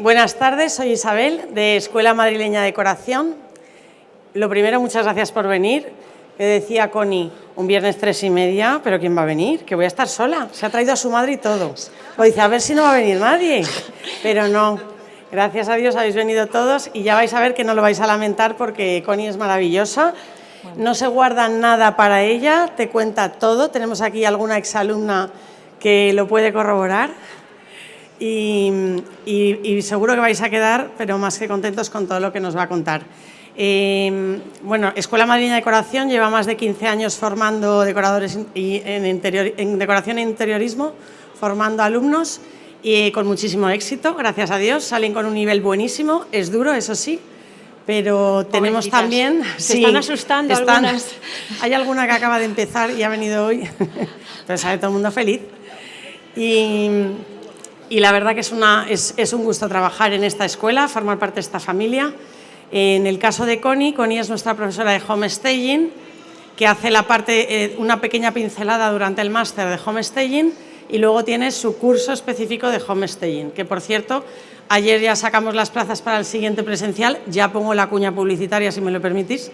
Buenas tardes, soy Isabel, de Escuela Madrileña de Decoración. Lo primero, muchas gracias por venir. Que decía Connie, un viernes 3:30, pero ¿quién va a venir? Que voy a estar sola. Se ha traído a su madre y todo. O dice, a ver si no va a venir nadie. Pero no, gracias a Dios habéis venido todos y ya vais a ver que no lo vais a lamentar porque Connie es maravillosa. No se guarda nada para ella, te cuenta todo. Tenemos aquí alguna exalumna que lo puede corroborar. Y seguro que vais a quedar, pero más que contentos con todo lo que nos va a contar. Bueno, Escuela Madrileña de Decoración lleva más de 15 años formando decoradores en decoración e interiorismo, formando alumnos y con muchísimo éxito, gracias a Dios. Salen con un nivel buenísimo, es duro, eso sí, pero tenemos también... Se están asustando algunas. Hay alguna que acaba de empezar y ha venido hoy, pero sale todo el mundo feliz. Y la verdad que es un gusto trabajar en esta escuela, formar parte de esta familia. En el caso de Connie es nuestra profesora de homestaging, que hace una pequeña pincelada durante el máster de homestaging y luego tiene su curso específico de homestaging, que por cierto, ayer ya sacamos las plazas para el siguiente presencial, ya pongo la cuña publicitaria si me lo permitís.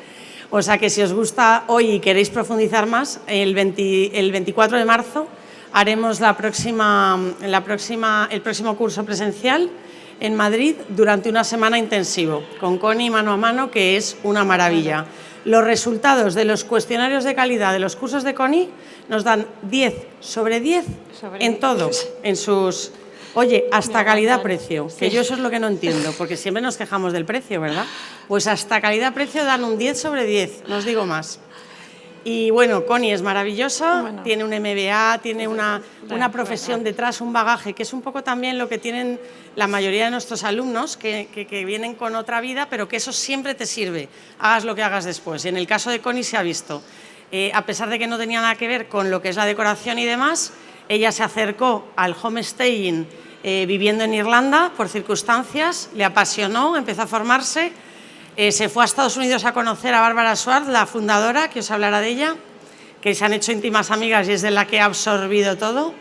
O sea que si os gusta hoy y queréis profundizar más, el 24 de marzo haremos el próximo curso presencial en Madrid durante una semana intensivo, con Connie mano a mano, que es una maravilla. Los resultados de los cuestionarios de calidad de los cursos de Connie nos dan 10 sobre 10 en todo, en sus... Oye, hasta calidad-precio, que yo eso es lo que no entiendo, porque siempre nos quejamos del precio, ¿verdad? Pues hasta calidad-precio dan un 10 sobre 10, no os digo más. Y bueno, Connie es maravillosa, tiene un MBA, tiene una profesión detrás, un bagaje, que es un poco también lo que tienen la mayoría de nuestros alumnos, que vienen con otra vida, pero que eso siempre te sirve, hagas lo que hagas después. Y en el caso de Connie se ha visto, a pesar de que no tenía nada que ver con lo que es la decoración y demás, ella se acercó al homestaging viviendo en Irlanda por circunstancias, le apasionó, empezó a formarse. Se fue a Estados Unidos a conocer a Bárbara Schwartz, la fundadora, que os hablará de ella, que se han hecho íntimas amigas y es de la que ha absorbido todo.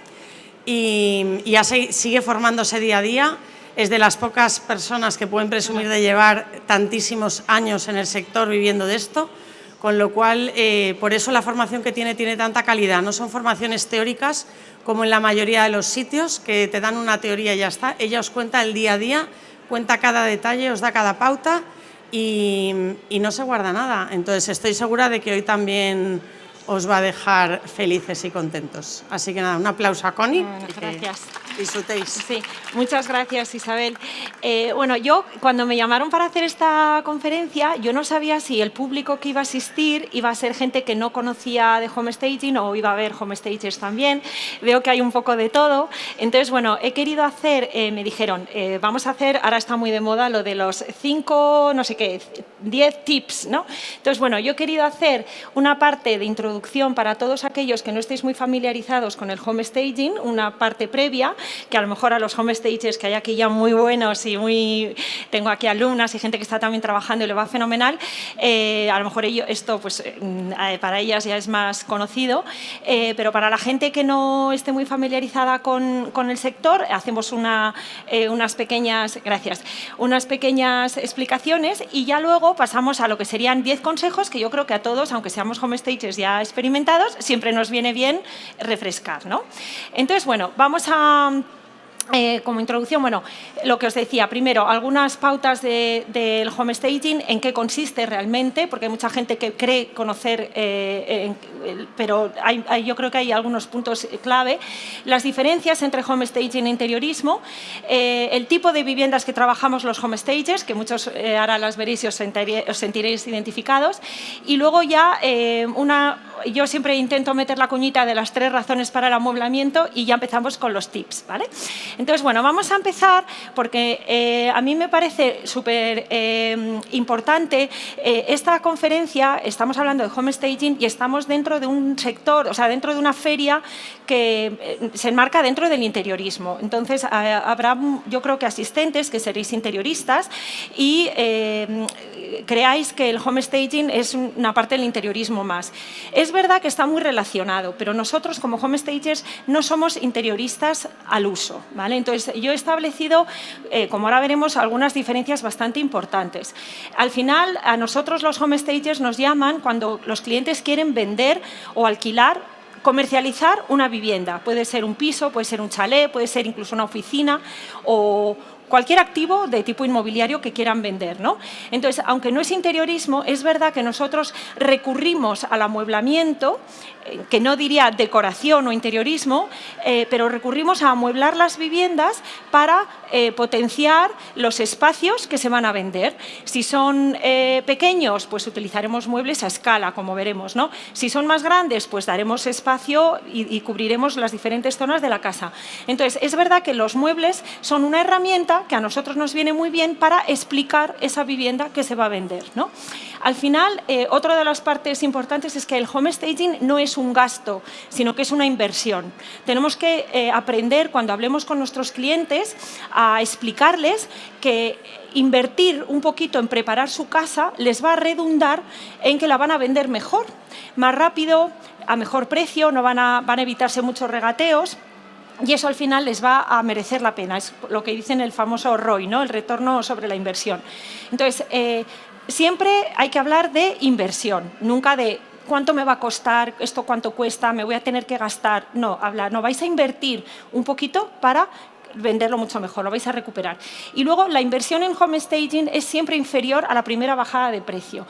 Y ya sigue formándose día a día. Es de las pocas personas que pueden presumir de llevar tantísimos años en el sector viviendo de esto, con lo cual, por eso la formación que tiene tanta calidad. No son formaciones teóricas como en la mayoría de los sitios, que te dan una teoría y ya está. Ella os cuenta el día a día, cuenta cada detalle, os da cada pauta. Y no se guarda nada. Entonces estoy segura de que hoy también os va a dejar felices y contentos. Así que nada, un aplauso a Connie. Gracias. Disfrutéis. Sí, muchas gracias, Isabel. Bueno, yo cuando me llamaron para hacer esta conferencia, yo no sabía si el público que iba a asistir iba a ser gente que no conocía de homestaging o iba a haber homestagers también. Veo que hay un poco de todo. Entonces, bueno, he querido hacer, me dijeron, vamos a hacer, ahora está muy de moda lo de los 5, no sé qué, 10 tips, ¿no? Entonces, bueno, yo he querido hacer una parte de introducción para todos aquellos que no estéis muy familiarizados con el homestaging, una parte previa, que a lo mejor a los homestagers que hay aquí ya muy buenos y tengo aquí alumnas y gente que está también trabajando y le va fenomenal, a lo mejor esto pues para ellas ya es más conocido, pero para la gente que no esté muy familiarizada con el sector, hacemos unas pequeñas explicaciones y ya luego pasamos a lo que serían 10 consejos que yo creo que a todos, aunque seamos homestagers ya experimentados, siempre nos viene bien refrescar, ¿no? Entonces, bueno, vamos a... como introducción, bueno, lo que os decía, primero, algunas pautas del homestaging, en qué consiste realmente, porque hay mucha gente que cree conocer, pero yo creo que hay algunos puntos clave. Las diferencias entre homestaging e interiorismo, el tipo de viviendas que trabajamos los homestagers, que muchos ahora las veréis y os sentiréis identificados, y luego ya yo siempre intento meter la cuñita de las 3 razones para el amueblamiento y ya empezamos con los tips, ¿vale? Entonces, bueno, vamos a empezar porque a mí me parece súper importante esta conferencia. Estamos hablando de homestaging y estamos dentro de un sector, o sea, dentro de una feria que se enmarca dentro del interiorismo. Entonces, habrá, yo creo que asistentes que seréis interioristas y creáis que el home staging es una parte del interiorismo más. Es verdad que está muy relacionado, pero nosotros como home stagers no somos interioristas al uso, ¿vale? Entonces, yo he establecido, como ahora veremos, algunas diferencias bastante importantes. Al final, a nosotros los home stagers nos llaman cuando los clientes quieren vender o alquilar, comercializar una vivienda. Puede ser un piso, puede ser un chalet, puede ser incluso una oficina o cualquier activo de tipo inmobiliario que quieran vender, ¿no? Entonces, aunque no es interiorismo, es verdad que nosotros recurrimos al amueblamiento, que no diría decoración o interiorismo, pero recurrimos a amueblar las viviendas para potenciar los espacios que se van a vender. Si son pequeños, pues utilizaremos muebles a escala, como veremos, ¿no? Si son más grandes, pues daremos espacio y cubriremos las diferentes zonas de la casa. Entonces, es verdad que los muebles son una herramienta que a nosotros nos viene muy bien para explicar esa vivienda que se va a vender, ¿no? Al final, otra de las partes importantes es que el home staging no es un gasto, sino que es una inversión. Tenemos que aprender, cuando hablemos con nuestros clientes, a explicarles que invertir un poquito en preparar su casa les va a redundar en que la van a vender mejor, más rápido, a mejor precio, van a evitarse muchos regateos. Y eso al final les va a merecer la pena, es lo que dicen el famoso ROI, ¿no? El retorno sobre la inversión. Entonces, siempre hay que hablar de inversión, nunca de cuánto me va a costar, esto cuánto cuesta, me voy a tener que gastar. No, vais a invertir un poquito para venderlo mucho mejor, lo vais a recuperar. Y luego la inversión en home staging es siempre inferior a la primera bajada de precio.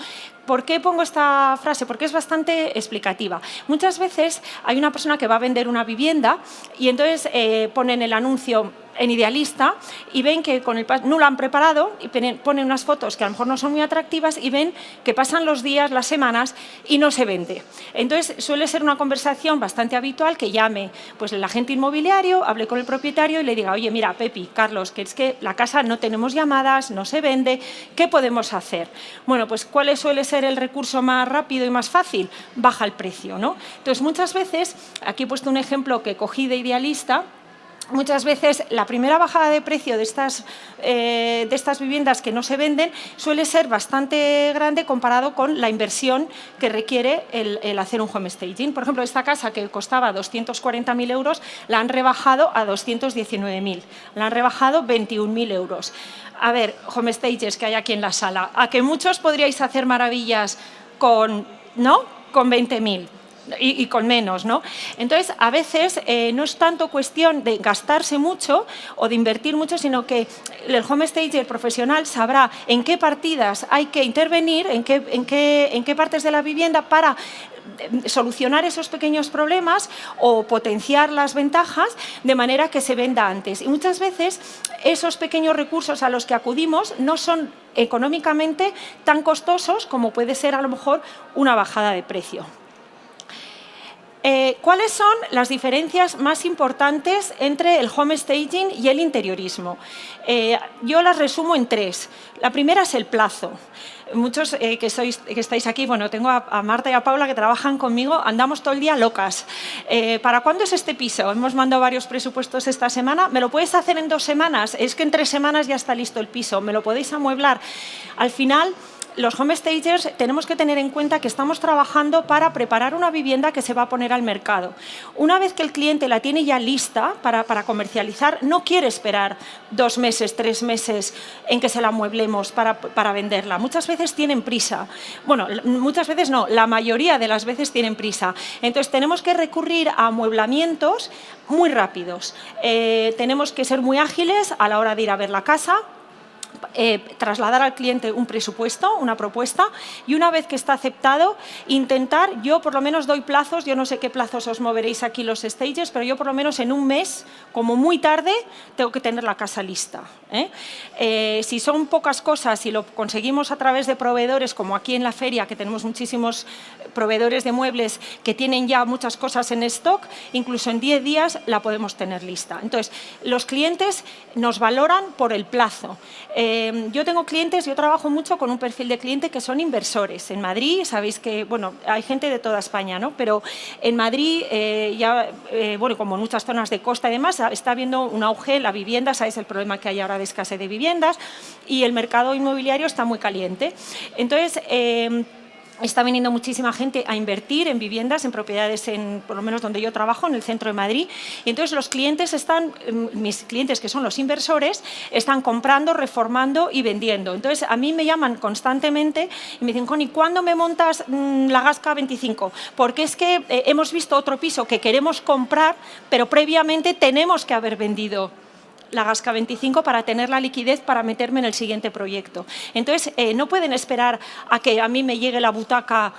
¿Por qué pongo esta frase? Porque es bastante explicativa. Muchas veces hay una persona que va a vender una vivienda y entonces ponen el anuncio en Idealista y ven que no lo han preparado y ponen unas fotos que a lo mejor no son muy atractivas y ven que pasan los días, las semanas y no se vende. Entonces suele ser una conversación bastante habitual que llame pues, el agente inmobiliario, hable con el propietario y le diga, oye, mira, Pepi, Carlos, que es que la casa no tenemos llamadas, no se vende, ¿qué podemos hacer? Bueno, pues ¿cuál suele ser el recurso más rápido y más fácil? Baja el precio, ¿no? Entonces muchas veces, aquí he puesto un ejemplo que cogí de Idealista. Muchas veces la primera bajada de precio de estas viviendas que no se venden suele ser bastante grande comparado con la inversión que requiere el hacer un home staging. Por ejemplo, esta casa que costaba 240.000 euros la han rebajado a 219.000, la han rebajado 21.000 euros. A ver, home stagers que hay aquí en la sala, a que muchos podríais hacer maravillas con 20.000. Y con menos, ¿no? Entonces, a veces no es tanto cuestión de gastarse mucho o de invertir mucho, sino que el home stager profesional sabrá en qué partidas hay que intervenir, en qué partes de la vivienda para solucionar esos pequeños problemas o potenciar las ventajas de manera que se venda antes. Y muchas veces esos pequeños recursos a los que acudimos no son económicamente tan costosos como puede ser a lo mejor una bajada de precio. ¿Cuáles son las diferencias más importantes entre el home staging y el interiorismo? Yo las resumo en tres. La primera es el plazo. Muchos que estáis aquí, bueno, tengo a Marta y a Paula que trabajan conmigo, andamos todo el día locas. ¿Para cuándo es este piso? Hemos mandado varios presupuestos esta semana. ¿Me lo puedes hacer en 2 semanas? Es que en 3 semanas ya está listo el piso. ¿Me lo podéis amueblar? Al final, los home stagers tenemos que tener en cuenta que estamos trabajando para preparar una vivienda que se va a poner al mercado. Una vez que el cliente la tiene ya lista para comercializar, no quiere esperar 2 meses, 3 meses en que se la amueblemos para venderla. Muchas veces tienen prisa. Bueno, muchas veces no, la mayoría de las veces tienen prisa. Entonces, tenemos que recurrir a amueblamientos muy rápidos. Tenemos que ser muy ágiles a la hora de ir a ver la casa, trasladar al cliente un presupuesto, una propuesta, y una vez que está aceptado, intentar, yo por lo menos doy plazos, yo no sé qué plazos os moveréis aquí los stagers, pero yo por lo menos en 1 mes, como muy tarde, tengo que tener la casa lista. Si son pocas cosas y lo conseguimos a través de proveedores, como aquí en la feria, que tenemos muchísimos proveedores de muebles que tienen ya muchas cosas en stock, incluso en 10 días la podemos tener lista. Entonces, los clientes nos valoran por el plazo. Yo tengo clientes, yo trabajo mucho con un perfil de cliente que son inversores. En Madrid, sabéis que, bueno, hay gente de toda España, ¿no? Pero en Madrid, bueno, como en muchas zonas de costa y demás, está habiendo un auge en la vivienda, sabéis el problema que hay ahora de escasez de viviendas, y el mercado inmobiliario está muy caliente. Entonces, está viniendo muchísima gente a invertir en viviendas, en propiedades, por lo menos donde yo trabajo, en el centro de Madrid. Y entonces los clientes mis clientes, que son los inversores, están comprando, reformando y vendiendo. Entonces a mí me llaman constantemente y me dicen, Connie, ¿cuándo me montas la Gasca 25? Porque es que hemos visto otro piso que queremos comprar, pero previamente tenemos que haber vendido la Gasca 25 para tener la liquidez para meterme en el siguiente proyecto. Entonces, no pueden esperar a que a mí me llegue la butaca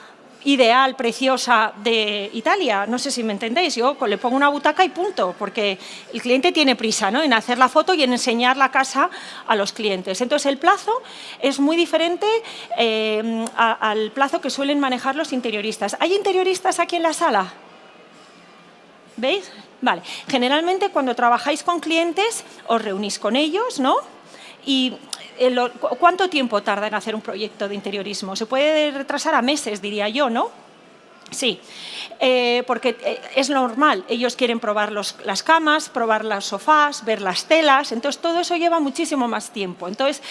ideal, preciosa de Italia. No sé si me entendéis. Yo le pongo una butaca y punto, porque el cliente tiene prisa, ¿no?, en hacer la foto y en enseñar la casa a los clientes. Entonces, el plazo es muy diferente al plazo que suelen manejar los interioristas. ¿Hay interioristas aquí en la sala? ¿Veis? Vale. Generalmente, cuando trabajáis con clientes, os reunís con ellos, ¿no? Y ¿cuánto tiempo tarda en hacer un proyecto de interiorismo? Se puede retrasar a meses, diría yo, ¿no? Sí, porque es normal. Ellos quieren probar las camas, probar los sofás, ver las telas. Entonces, todo eso lleva muchísimo más tiempo. Entonces,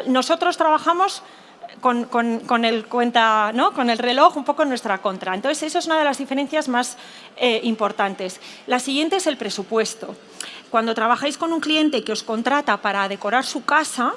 nosotros trabajamos con el reloj un poco en nuestra contra. Entonces, eso es una de las diferencias más importantes. La siguiente es el presupuesto. Cuando trabajáis con un cliente que os contrata para decorar su casa,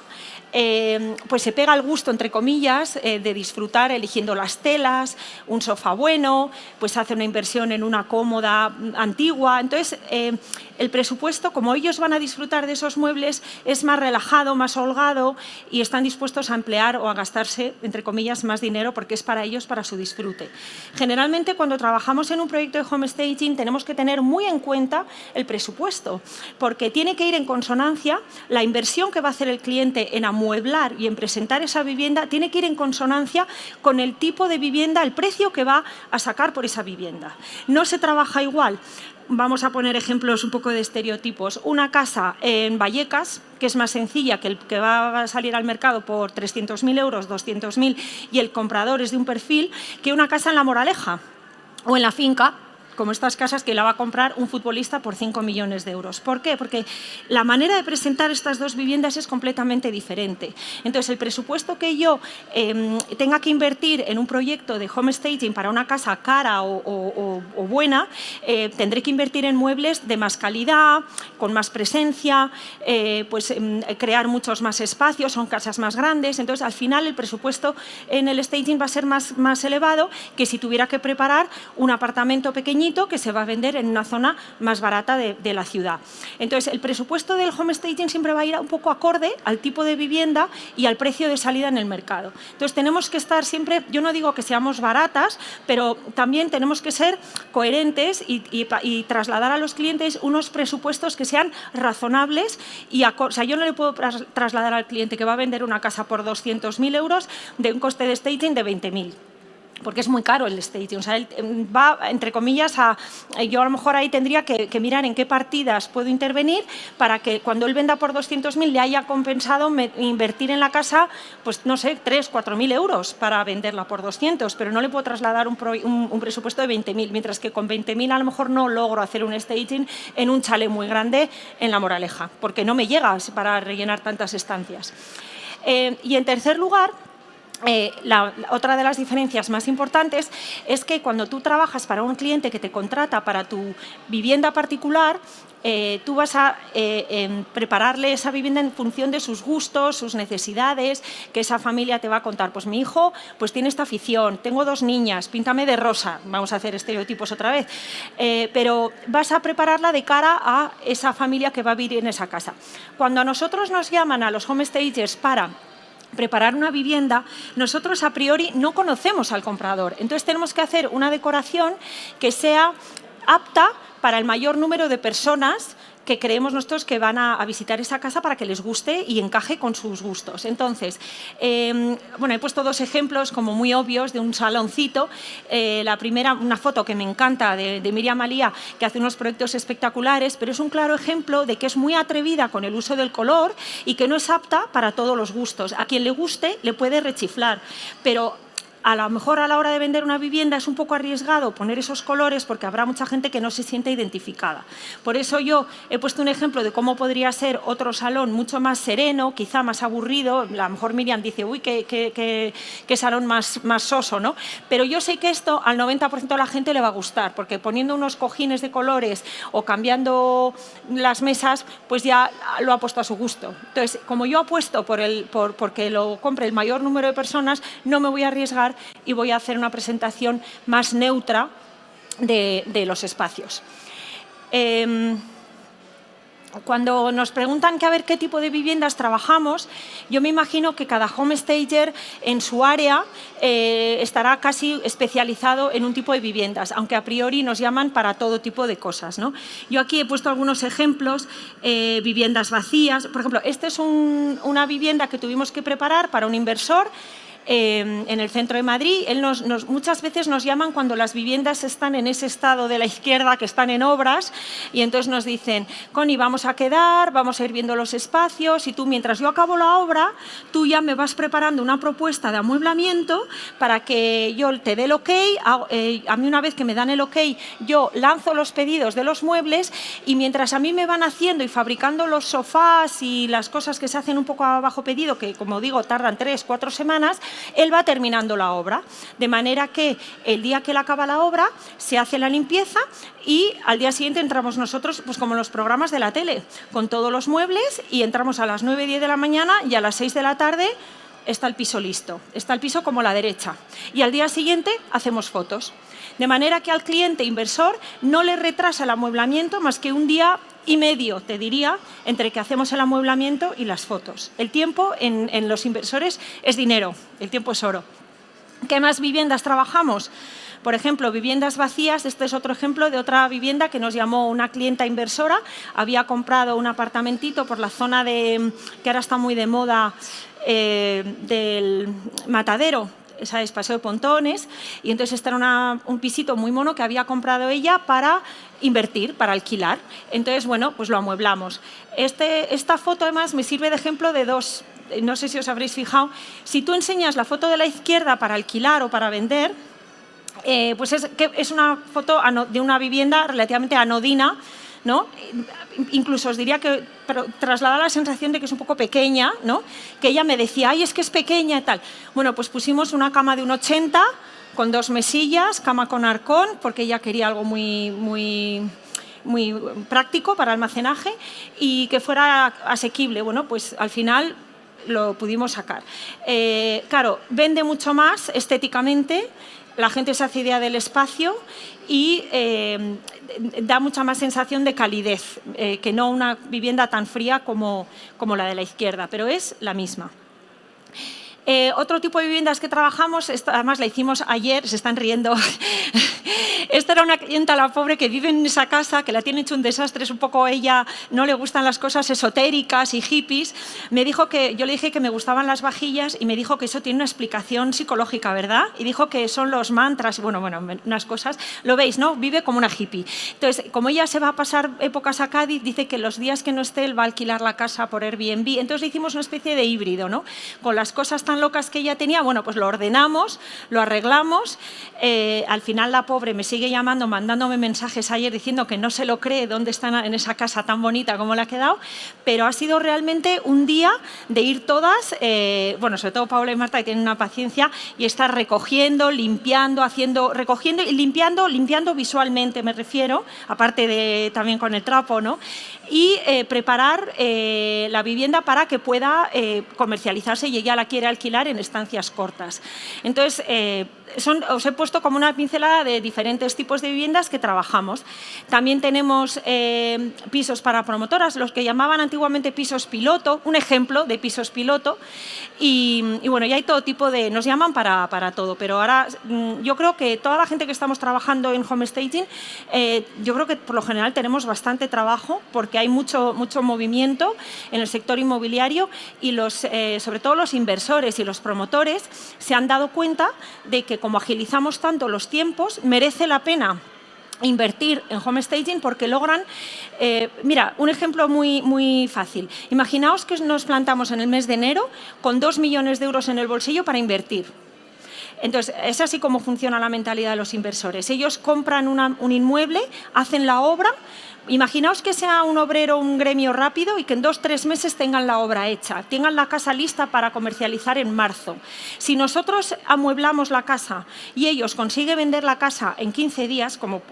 pues se pega el gusto, entre comillas, de disfrutar eligiendo las telas, un sofá bueno, pues hace una inversión en una cómoda antigua. Entonces, el presupuesto, como ellos van a disfrutar de esos muebles, es más relajado, más holgado y están dispuestos a emplear o a gastarse, entre comillas, más dinero porque es para ellos, para su disfrute. Generalmente, cuando trabajamos en un proyecto de home staging, tenemos que tener muy en cuenta el presupuesto, porque tiene que ir en consonancia la inversión que va a hacer el cliente en amueblar y en presentar esa vivienda, tiene que ir en consonancia con el tipo de vivienda, el precio que va a sacar por esa vivienda. No se trabaja igual. Vamos a poner ejemplos un poco de estereotipos. Una casa en Vallecas, que es más sencilla, que el que va a salir al mercado por 300.000 euros, 200.000, y el comprador es de un perfil, que una casa en La Moraleja o en La Finca, como estas casas que la va a comprar un futbolista por 5 millones de euros. ¿Por qué? Porque la manera de presentar estas dos viviendas es completamente diferente. Entonces, el presupuesto que yo tenga que invertir en un proyecto de home staging para una casa cara o buena, tendré que invertir en muebles de más calidad, con más presencia, crear muchos más espacios, son casas más grandes. Entonces, al final, el presupuesto en el staging va a ser más elevado que si tuviera que preparar un apartamento pequeñito que se va a vender en una zona más barata de la ciudad. Entonces, el presupuesto del home staging siempre va a ir un poco acorde al tipo de vivienda y al precio de salida en el mercado. Entonces, tenemos que estar siempre, yo no digo que seamos baratas, pero también tenemos que ser coherentes y trasladar a los clientes unos presupuestos que sean razonables. O sea, yo no le puedo trasladar al cliente que va a vender una casa por 200.000 euros de un coste de staging de 20.000. Porque es muy caro el staging. O sea, él va, entre comillas, yo a lo mejor ahí tendría que mirar en qué partidas puedo intervenir para que cuando él venda por 200.000 le haya compensado invertir en la casa, pues no sé, 3.000, 4.000 euros para venderla por 200, pero no le puedo trasladar un presupuesto de 20.000, mientras que con 20.000 a lo mejor no logro hacer un staging en un chalet muy grande en La Moraleja, porque no me llega para rellenar tantas estancias. Y en tercer lugar, otra de las diferencias más importantes es que cuando tú trabajas para un cliente que te contrata para tu vivienda particular, tú vas a prepararle esa vivienda en función de sus gustos, sus necesidades, que esa familia te va a contar, pues mi hijo pues tiene esta afición, tengo 2 niñas, píntame de rosa, vamos a hacer estereotipos otra vez, pero vas a prepararla de cara a esa familia que va a vivir en esa casa. Cuando a nosotros nos llaman a los home stagers para preparar una vivienda, nosotros a priori no conocemos al comprador. Entonces tenemos que hacer una decoración que sea apta para el mayor número de personas que creemos nosotros que van a visitar esa casa para que les guste y encaje con sus gustos. Entonces, bueno, he puesto dos ejemplos como muy obvios de un saloncito. La primera, una foto que me encanta de Miriam Alía, que hace unos proyectos espectaculares, pero es un claro ejemplo de que es muy atrevida con el uso del color y que no es apta para todos los gustos. A quien le guste le puede rechiflar, pero a lo mejor a la hora de vender una vivienda es un poco arriesgado poner esos colores porque habrá mucha gente que no se siente identificada. Por eso yo he puesto un ejemplo de cómo podría ser otro salón mucho más sereno, quizá más aburrido. A lo mejor Miriam dice, uy, qué salón más soso, ¿no? Pero yo sé que esto al 90% de la gente le va a gustar, porque poniendo unos cojines de colores o cambiando las mesas, pues ya lo ha puesto a su gusto. Entonces, como yo apuesto porque lo compre el mayor número de personas, no me voy a arriesgar y voy a hacer una presentación más neutra de los espacios. Cuando nos preguntan que a ver qué tipo de viviendas trabajamos, yo me imagino que cada homestager en su área estará casi especializado en un tipo de viviendas, aunque a priori nos llaman para todo tipo de cosas, ¿no? Yo aquí he puesto algunos ejemplos, viviendas vacías. Por ejemplo, esta es una vivienda que tuvimos que preparar para un inversor en el centro de Madrid. Muchas veces nos llaman cuando las viviendas están en ese estado de la izquierda, que están en obras, y entonces nos dicen, Connie, vamos a quedar, vamos a ir viendo los espacios, y tú, mientras yo acabo la obra, tú ya me vas preparando una propuesta de amueblamiento para que yo te dé el ok. A mí, una vez que me dan el ok, yo lanzo los pedidos de los muebles, y mientras a mí me van haciendo y fabricando los sofás y las cosas que se hacen un poco a bajo pedido, que como digo tardan 3-4 semanas, él va terminando la obra, de manera que el día que él acaba la obra se hace la limpieza y al día siguiente entramos nosotros, pues como en los programas de la tele, con todos los muebles, y entramos a las 9-10 de la mañana y a las 6 de la tarde está el piso listo, está el piso como la derecha, y al día siguiente hacemos fotos. De manera que al cliente inversor no le retrasa el amueblamiento más que un día y medio, te diría, entre que hacemos el amueblamiento y las fotos. El tiempo en los inversores es dinero, el tiempo es oro. ¿Qué más viviendas trabajamos? Por ejemplo, viviendas vacías. Este es otro ejemplo de otra vivienda que nos llamó una clienta inversora. Había comprado un apartamentito por la zona que ahora está muy de moda, del Matadero, ¿sabes? Paseo de Pontones, y entonces este era un pisito muy mono que había comprado ella para invertir, para alquilar. Entonces, bueno, pues lo amueblamos. Esta foto además me sirve de ejemplo de dos, no sé si os habréis fijado, si tú enseñas la foto de la izquierda para alquilar o para vender, pues es una foto de una vivienda relativamente anodina, ¿no? Incluso os diría que traslada la sensación de que es un poco pequeña, ¿no? Que ella me decía, ay, es que es pequeña y tal. Bueno, pues pusimos una cama de 1,80 con 2 mesillas, cama con arcón, porque ella quería algo muy práctico para almacenaje y que fuera asequible. Bueno, pues al final lo pudimos sacar. Claro, vende mucho más estéticamente, la gente se hace idea del espacio y da mucha más sensación de calidez, que no una vivienda tan fría como la de la izquierda, pero es la misma. Otro tipo de viviendas que trabajamos, además la hicimos ayer, se están riendo. Esta era una clienta, la pobre, que vive en esa casa, que la tiene hecho un desastre, es un poco ella, no le gustan las cosas esotéricas y hippies. Me dijo yo le dije que me gustaban las vajillas y me dijo que eso tiene una explicación psicológica, ¿verdad? Y dijo que son los mantras, bueno, unas cosas. Lo veis, ¿no? Vive como una hippie. Entonces, como ella se va a pasar épocas a Cádiz, dice que los días que no esté, él va a alquilar la casa por Airbnb. Entonces le hicimos una especie de híbrido, ¿no? Con las cosas tan locas que ella tenía, bueno, pues lo ordenamos, lo arreglamos. Al final la pobre me sigue llamando, mandándome mensajes ayer diciendo que no se lo cree dónde están en esa casa tan bonita como le ha quedado, pero ha sido realmente un día de ir todas, bueno, sobre todo Paula y Marta, que tienen una paciencia, y estar recogiendo, limpiando, recogiendo y limpiando visualmente, me refiero, aparte de también con el trapo, ¿no? Y preparar la vivienda para que pueda comercializarse, y ella la quiere alquilar alquilar en estancias cortas. Entonces, os he puesto como una pincelada de diferentes tipos de viviendas que trabajamos. También tenemos pisos para promotoras, los que llamaban antiguamente pisos piloto, un ejemplo de pisos piloto. Y bueno, ya hay todo tipo de... Nos llaman para todo, pero ahora yo creo que toda la gente que estamos trabajando en home staging, yo creo que por lo general tenemos bastante trabajo porque hay mucho movimiento en el sector inmobiliario y sobre todo los inversores y los promotores se han dado cuenta de que como agilizamos tanto los tiempos, merece la pena invertir en home staging porque logran... mira, un ejemplo muy fácil. Imaginaos que nos plantamos en el mes de enero con 2 millones de euros en el bolsillo para invertir. Entonces, es así como funciona la mentalidad de los inversores. Ellos compran un inmueble, hacen la obra. Imaginaos que sea un obrero, un gremio rápido y que en 2 o 3 meses tengan la obra hecha, tengan la casa lista para comercializar en marzo. Si nosotros amueblamos la casa y ellos consiguen vender la casa en 15 días, como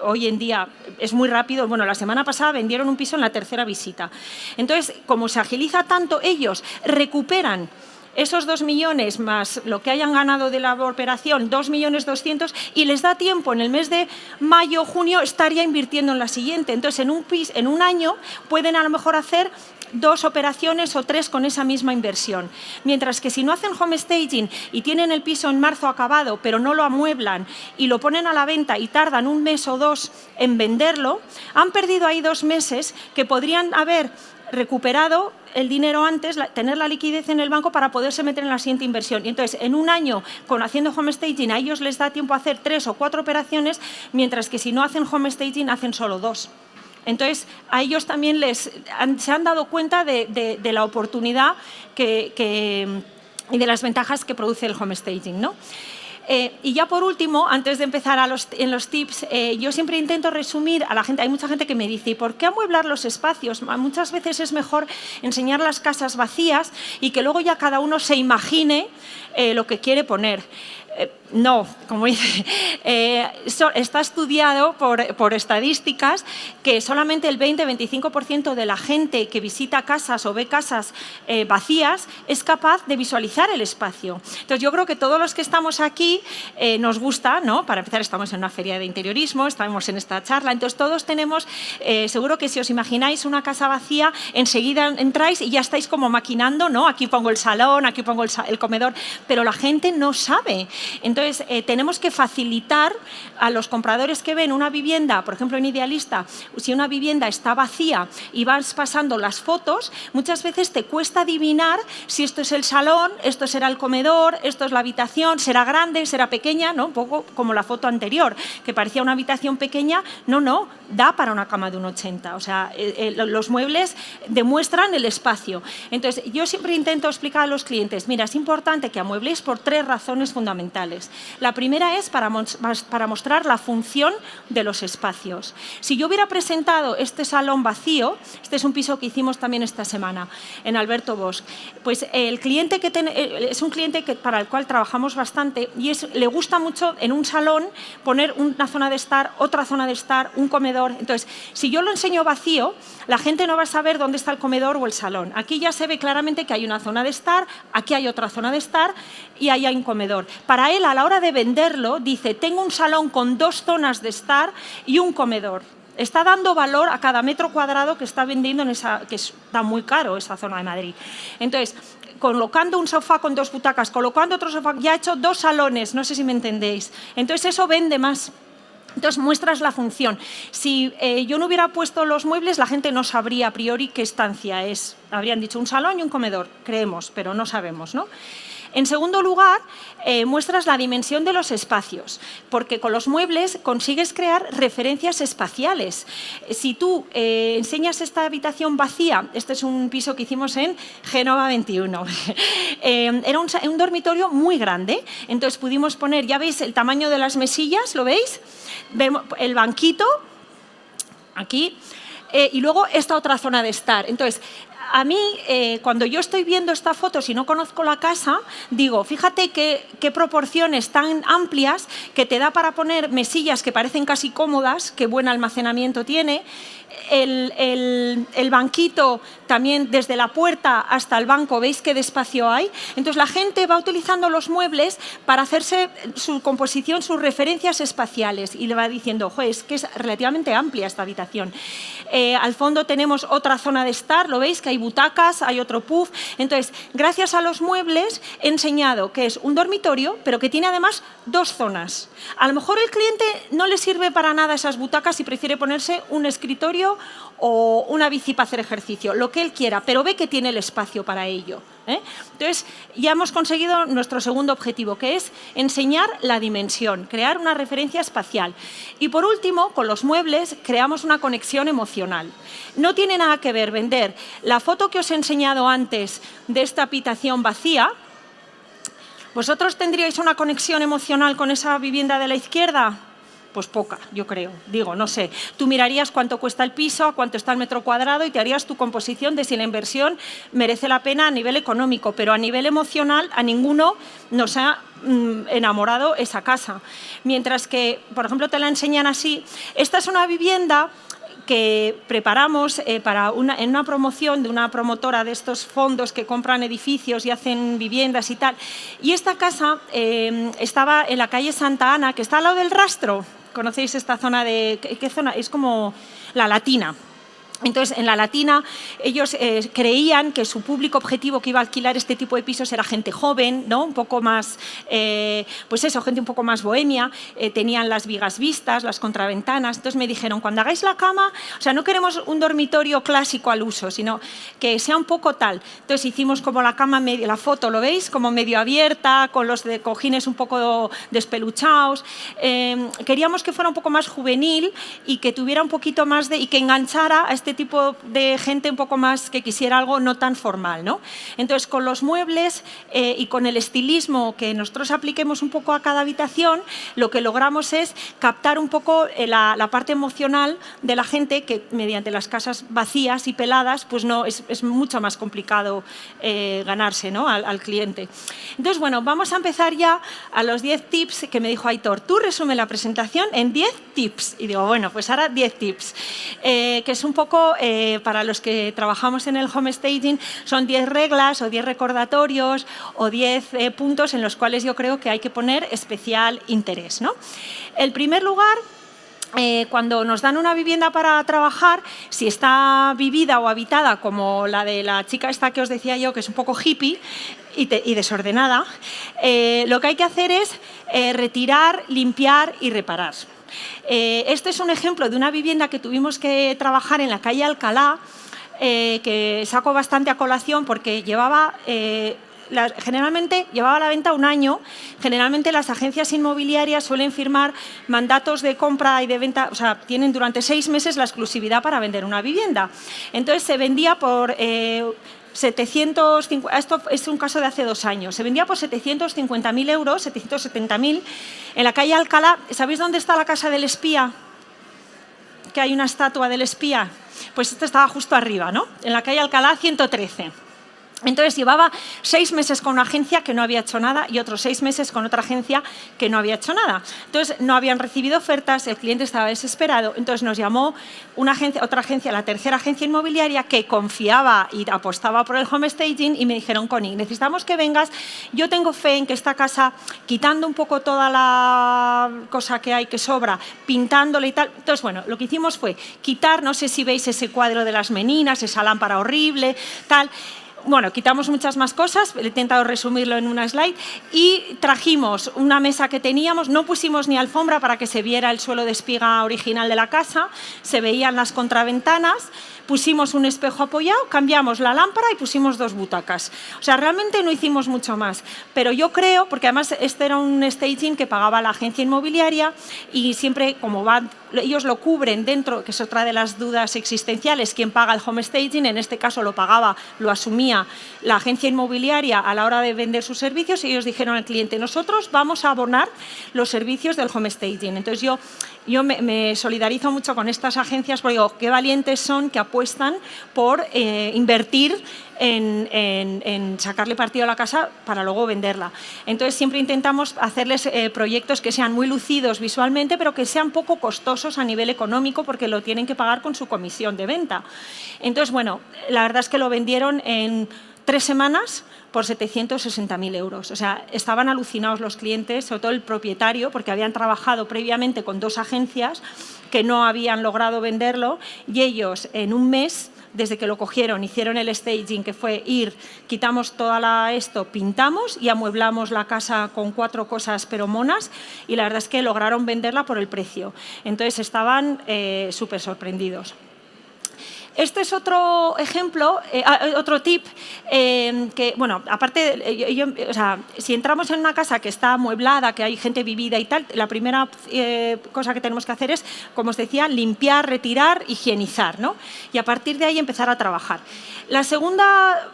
hoy en día es muy rápido, bueno, la semana pasada vendieron un piso en la 3ª visita. Entonces, como se agiliza tanto, ellos recuperan esos 2 millones más lo que hayan ganado de la operación, 2.200.000, y les da tiempo en el mes de mayo, junio, estar ya invirtiendo en la siguiente. Entonces, en un año pueden a lo mejor hacer 2 operaciones o 3 con esa misma inversión. Mientras que si no hacen home staging y tienen el piso en marzo acabado, pero no lo amueblan y lo ponen a la venta y tardan 1 mes o 2 en venderlo, han perdido ahí 2 meses que podrían haber recuperado el dinero antes, tener la liquidez en el banco para poderse meter en la siguiente inversión. Y entonces, en un año, haciendo home staging, a ellos les da tiempo a hacer 3 o 4 operaciones, mientras que si no hacen home staging, hacen solo 2. Entonces, a ellos también se han dado cuenta de la oportunidad y de las ventajas que produce el home staging, ¿no? Y ya por último, antes de empezar en los tips, yo siempre intento resumir a la gente. Hay mucha gente que me dice, ¿y por qué amueblar los espacios? Muchas veces es mejor enseñar las casas vacías y que luego ya cada uno se imagine lo que quiere poner. No, como dice, está estudiado por estadísticas que solamente el 20-25% de la gente que visita casas o ve casas vacías es capaz de visualizar el espacio. Entonces, yo creo que todos los que estamos aquí nos gusta, ¿no? Para empezar, estamos en una feria de interiorismo, estamos en esta charla, entonces todos tenemos, seguro que si os imagináis una casa vacía, enseguida entráis y ya estáis como maquinando, ¿no? Aquí pongo el salón, aquí pongo el comedor, pero la gente no sabe. Entonces, tenemos que facilitar a los compradores que ven una vivienda, por ejemplo, en Idealista, si una vivienda está vacía y vas pasando las fotos, muchas veces te cuesta adivinar si esto es el salón, esto será el comedor, esto es la habitación, será grande, será pequeña, ¿no? Un poco como la foto anterior, que parecía una habitación pequeña. No, da para una cama de 1,80. O sea, los muebles demuestran el espacio. Entonces, yo siempre intento explicar a los clientes, mira, es importante que amuebléis por 3 razones fundamentales. La primera es para mostrar la función de los espacios. Si yo hubiera presentado este salón vacío, este es un piso que hicimos también esta semana en Alberto Bosch, pues el cliente es un cliente para el cual trabajamos bastante y le gusta mucho en un salón poner una zona de estar, otra zona de estar, un comedor. Entonces, si yo lo enseño vacío, la gente no va a saber dónde está el comedor o el salón. Aquí ya se ve claramente que hay una zona de estar, aquí hay otra zona de estar y ahí hay un comedor. Para él, a la hora de venderlo, dice, tengo un salón con 2 zonas de estar y un comedor. Está dando valor a cada metro cuadrado que está vendiendo que está muy caro esa zona de Madrid. Entonces, colocando un sofá con 2 butacas, colocando otro sofá, ya ha hecho 2 salones, no sé si me entendéis. Entonces, eso vende más. Entonces, muestras la función. Si yo no hubiera puesto los muebles, la gente no sabría a priori qué estancia es. Habrían dicho un salón y un comedor, creemos, pero no sabemos, ¿no? En segundo lugar, muestras la dimensión de los espacios, porque con los muebles consigues crear referencias espaciales. Si tú enseñas esta habitación vacía, este es un piso que hicimos en Génova 21, era un dormitorio muy grande, entonces pudimos poner, ya veis el tamaño de las mesillas, ¿lo veis? Vemos el banquito, aquí, y luego esta otra zona de estar. Entonces, a mí, cuando yo estoy viendo esta foto, si no conozco la casa, digo, fíjate qué proporciones tan amplias que te da para poner mesillas que parecen casi cómodas, qué buen almacenamiento tiene. El banquito también, desde la puerta hasta el banco, ¿veis qué espacio hay? Entonces la gente va utilizando los muebles para hacerse su composición, sus referencias espaciales, y le va diciendo, ojo, es que es relativamente amplia esta habitación. Al fondo tenemos otra zona de estar, lo veis que hay butacas, hay otro puff. Entonces, gracias a los muebles he enseñado que es un dormitorio, pero que tiene además dos zonas. A lo mejor el cliente no le sirve para nada esas butacas y prefiere ponerse un escritorio o una bici para hacer ejercicio, lo que él quiera, pero ve que tiene el espacio para ello. Entonces, ya hemos conseguido nuestro segundo objetivo, que es enseñar la dimensión, crear una referencia espacial. Y por último, con los muebles, creamos una conexión emocional. No tiene nada que ver vender la foto que os he enseñado antes de esta habitación vacía. ¿Vosotros tendríais una conexión emocional con esa vivienda de la izquierda? Pues poca, yo creo. Digo, no sé. Tú mirarías cuánto cuesta el piso, a cuánto está el metro cuadrado y te harías tu composición de si la inversión merece la pena a nivel económico, pero a nivel emocional a ninguno nos ha enamorado esa casa. Mientras que, por ejemplo, te la enseñan así. Esta es una vivienda que preparamos en una promoción de una promotora de estos fondos que compran edificios y hacen viviendas y tal. Y esta casa estaba en la calle Santa Ana, que está al lado del Rastro. ¿Conocéis esta zona de...? ¿Qué zona? Es como la Latina. Entonces, en la Latina, ellos creían que su público objetivo que iba a alquilar este tipo de pisos era gente joven, ¿no? Un poco más, pues eso, gente un poco más bohemia, tenían las vigas vistas, las contraventanas. Entonces me dijeron, cuando hagáis la cama, o sea, no queremos un dormitorio clásico al uso, sino que sea un poco tal. Entonces hicimos como la cama, la foto, ¿lo veis? Como medio abierta, con los de cojines un poco despeluchados. Queríamos que fuera un poco más juvenil y que tuviera un poquito más de... y que enganchara a este tipo de gente un poco más que quisiera algo no tan formal, ¿no? Entonces, con los muebles y con el estilismo que nosotros apliquemos un poco a cada habitación, lo que logramos es captar un poco la parte emocional de la gente, que mediante las casas vacías y peladas, pues no es mucho más complicado ganarse, ¿no? al cliente. Entonces, bueno, vamos a empezar ya a los 10 tips que me dijo Aitor. Tú resume la presentación en 10 tips. Y digo, bueno, pues ahora 10 tips, que es un poco para los que trabajamos en el home staging, son 10 reglas o 10 recordatorios o 10 puntos en los cuales yo creo que hay que poner especial interés, ¿no? En primer lugar, cuando nos dan una vivienda para trabajar, si está vivida o habitada como la de la chica esta que os decía yo, que es un poco hippie y desordenada, lo que hay que hacer es retirar, limpiar y reparar. Este es un ejemplo de una vivienda que tuvimos que trabajar en la calle Alcalá, que saco bastante a colación porque llevaba... generalmente llevaba a la venta un año. Generalmente las agencias inmobiliarias suelen firmar mandatos de compra y de venta, o sea, tienen durante 6 meses la exclusividad para vender una vivienda. Entonces se vendía por 750, esto es un caso de hace 2 años, se vendía por 750.000 euros, 770.000, en la calle Alcalá. ¿Sabéis dónde está la casa del espía? Que hay una estatua del espía. Pues esto estaba justo arriba, ¿no? En la calle Alcalá 113. Entonces llevaba 6 meses con una agencia que no había hecho nada y otros 6 meses con otra agencia que no había hecho nada. Entonces no habían recibido ofertas, el cliente estaba desesperado, entonces nos llamó otra agencia, la tercera agencia inmobiliaria, que confiaba y apostaba por el home staging, y me dijeron, Connie, necesitamos que vengas, yo tengo fe en que esta casa, quitando un poco toda la cosa que hay que sobra, pintándola y tal. Entonces, bueno, lo que hicimos fue quitar, no sé si veis ese cuadro de las meninas, esa lámpara horrible, tal. Bueno, quitamos muchas más cosas, he intentado resumirlo en una slide, y trajimos una mesa que teníamos, no pusimos ni alfombra para que se viera el suelo de espiga original de la casa, se veían las contraventanas, pusimos un espejo apoyado, cambiamos la lámpara y pusimos 2 butacas. O sea, realmente no hicimos mucho más, pero yo creo, porque además este era un staging que pagaba la agencia inmobiliaria y siempre, como ellos lo cubren dentro, que es otra de las dudas existenciales, quién paga el home staging, en este caso lo asumía la agencia inmobiliaria a la hora de vender sus servicios, y ellos dijeron al cliente, nosotros vamos a abonar los servicios del home staging. Entonces yo yo me solidarizo mucho con estas agencias porque digo, qué valientes son que apuestan por invertir en sacarle partido a la casa para luego venderla. Entonces, siempre intentamos hacerles proyectos que sean muy lucidos visualmente, pero que sean poco costosos a nivel económico porque lo tienen que pagar con su comisión de venta. Entonces, bueno, la verdad es que lo vendieron en 3 semanas por 760.000 euros. O sea, estaban alucinados los clientes, sobre todo el propietario, porque habían trabajado previamente con 2 agencias que no habían logrado venderlo y ellos en un mes, desde que lo cogieron, hicieron el staging, que fue quitamos toda esto, pintamos y amueblamos la casa con 4 cosas pero monas y la verdad es que lograron venderla por el precio. Entonces estaban súper sorprendidos. Este es otro ejemplo, otro tip, que, bueno, aparte, o sea, si entramos en una casa que está amueblada, que hay gente vivida y tal, la primera cosa que tenemos que hacer es, como os decía, limpiar, retirar, higienizar, ¿no? Y a partir de ahí empezar a trabajar. La segunda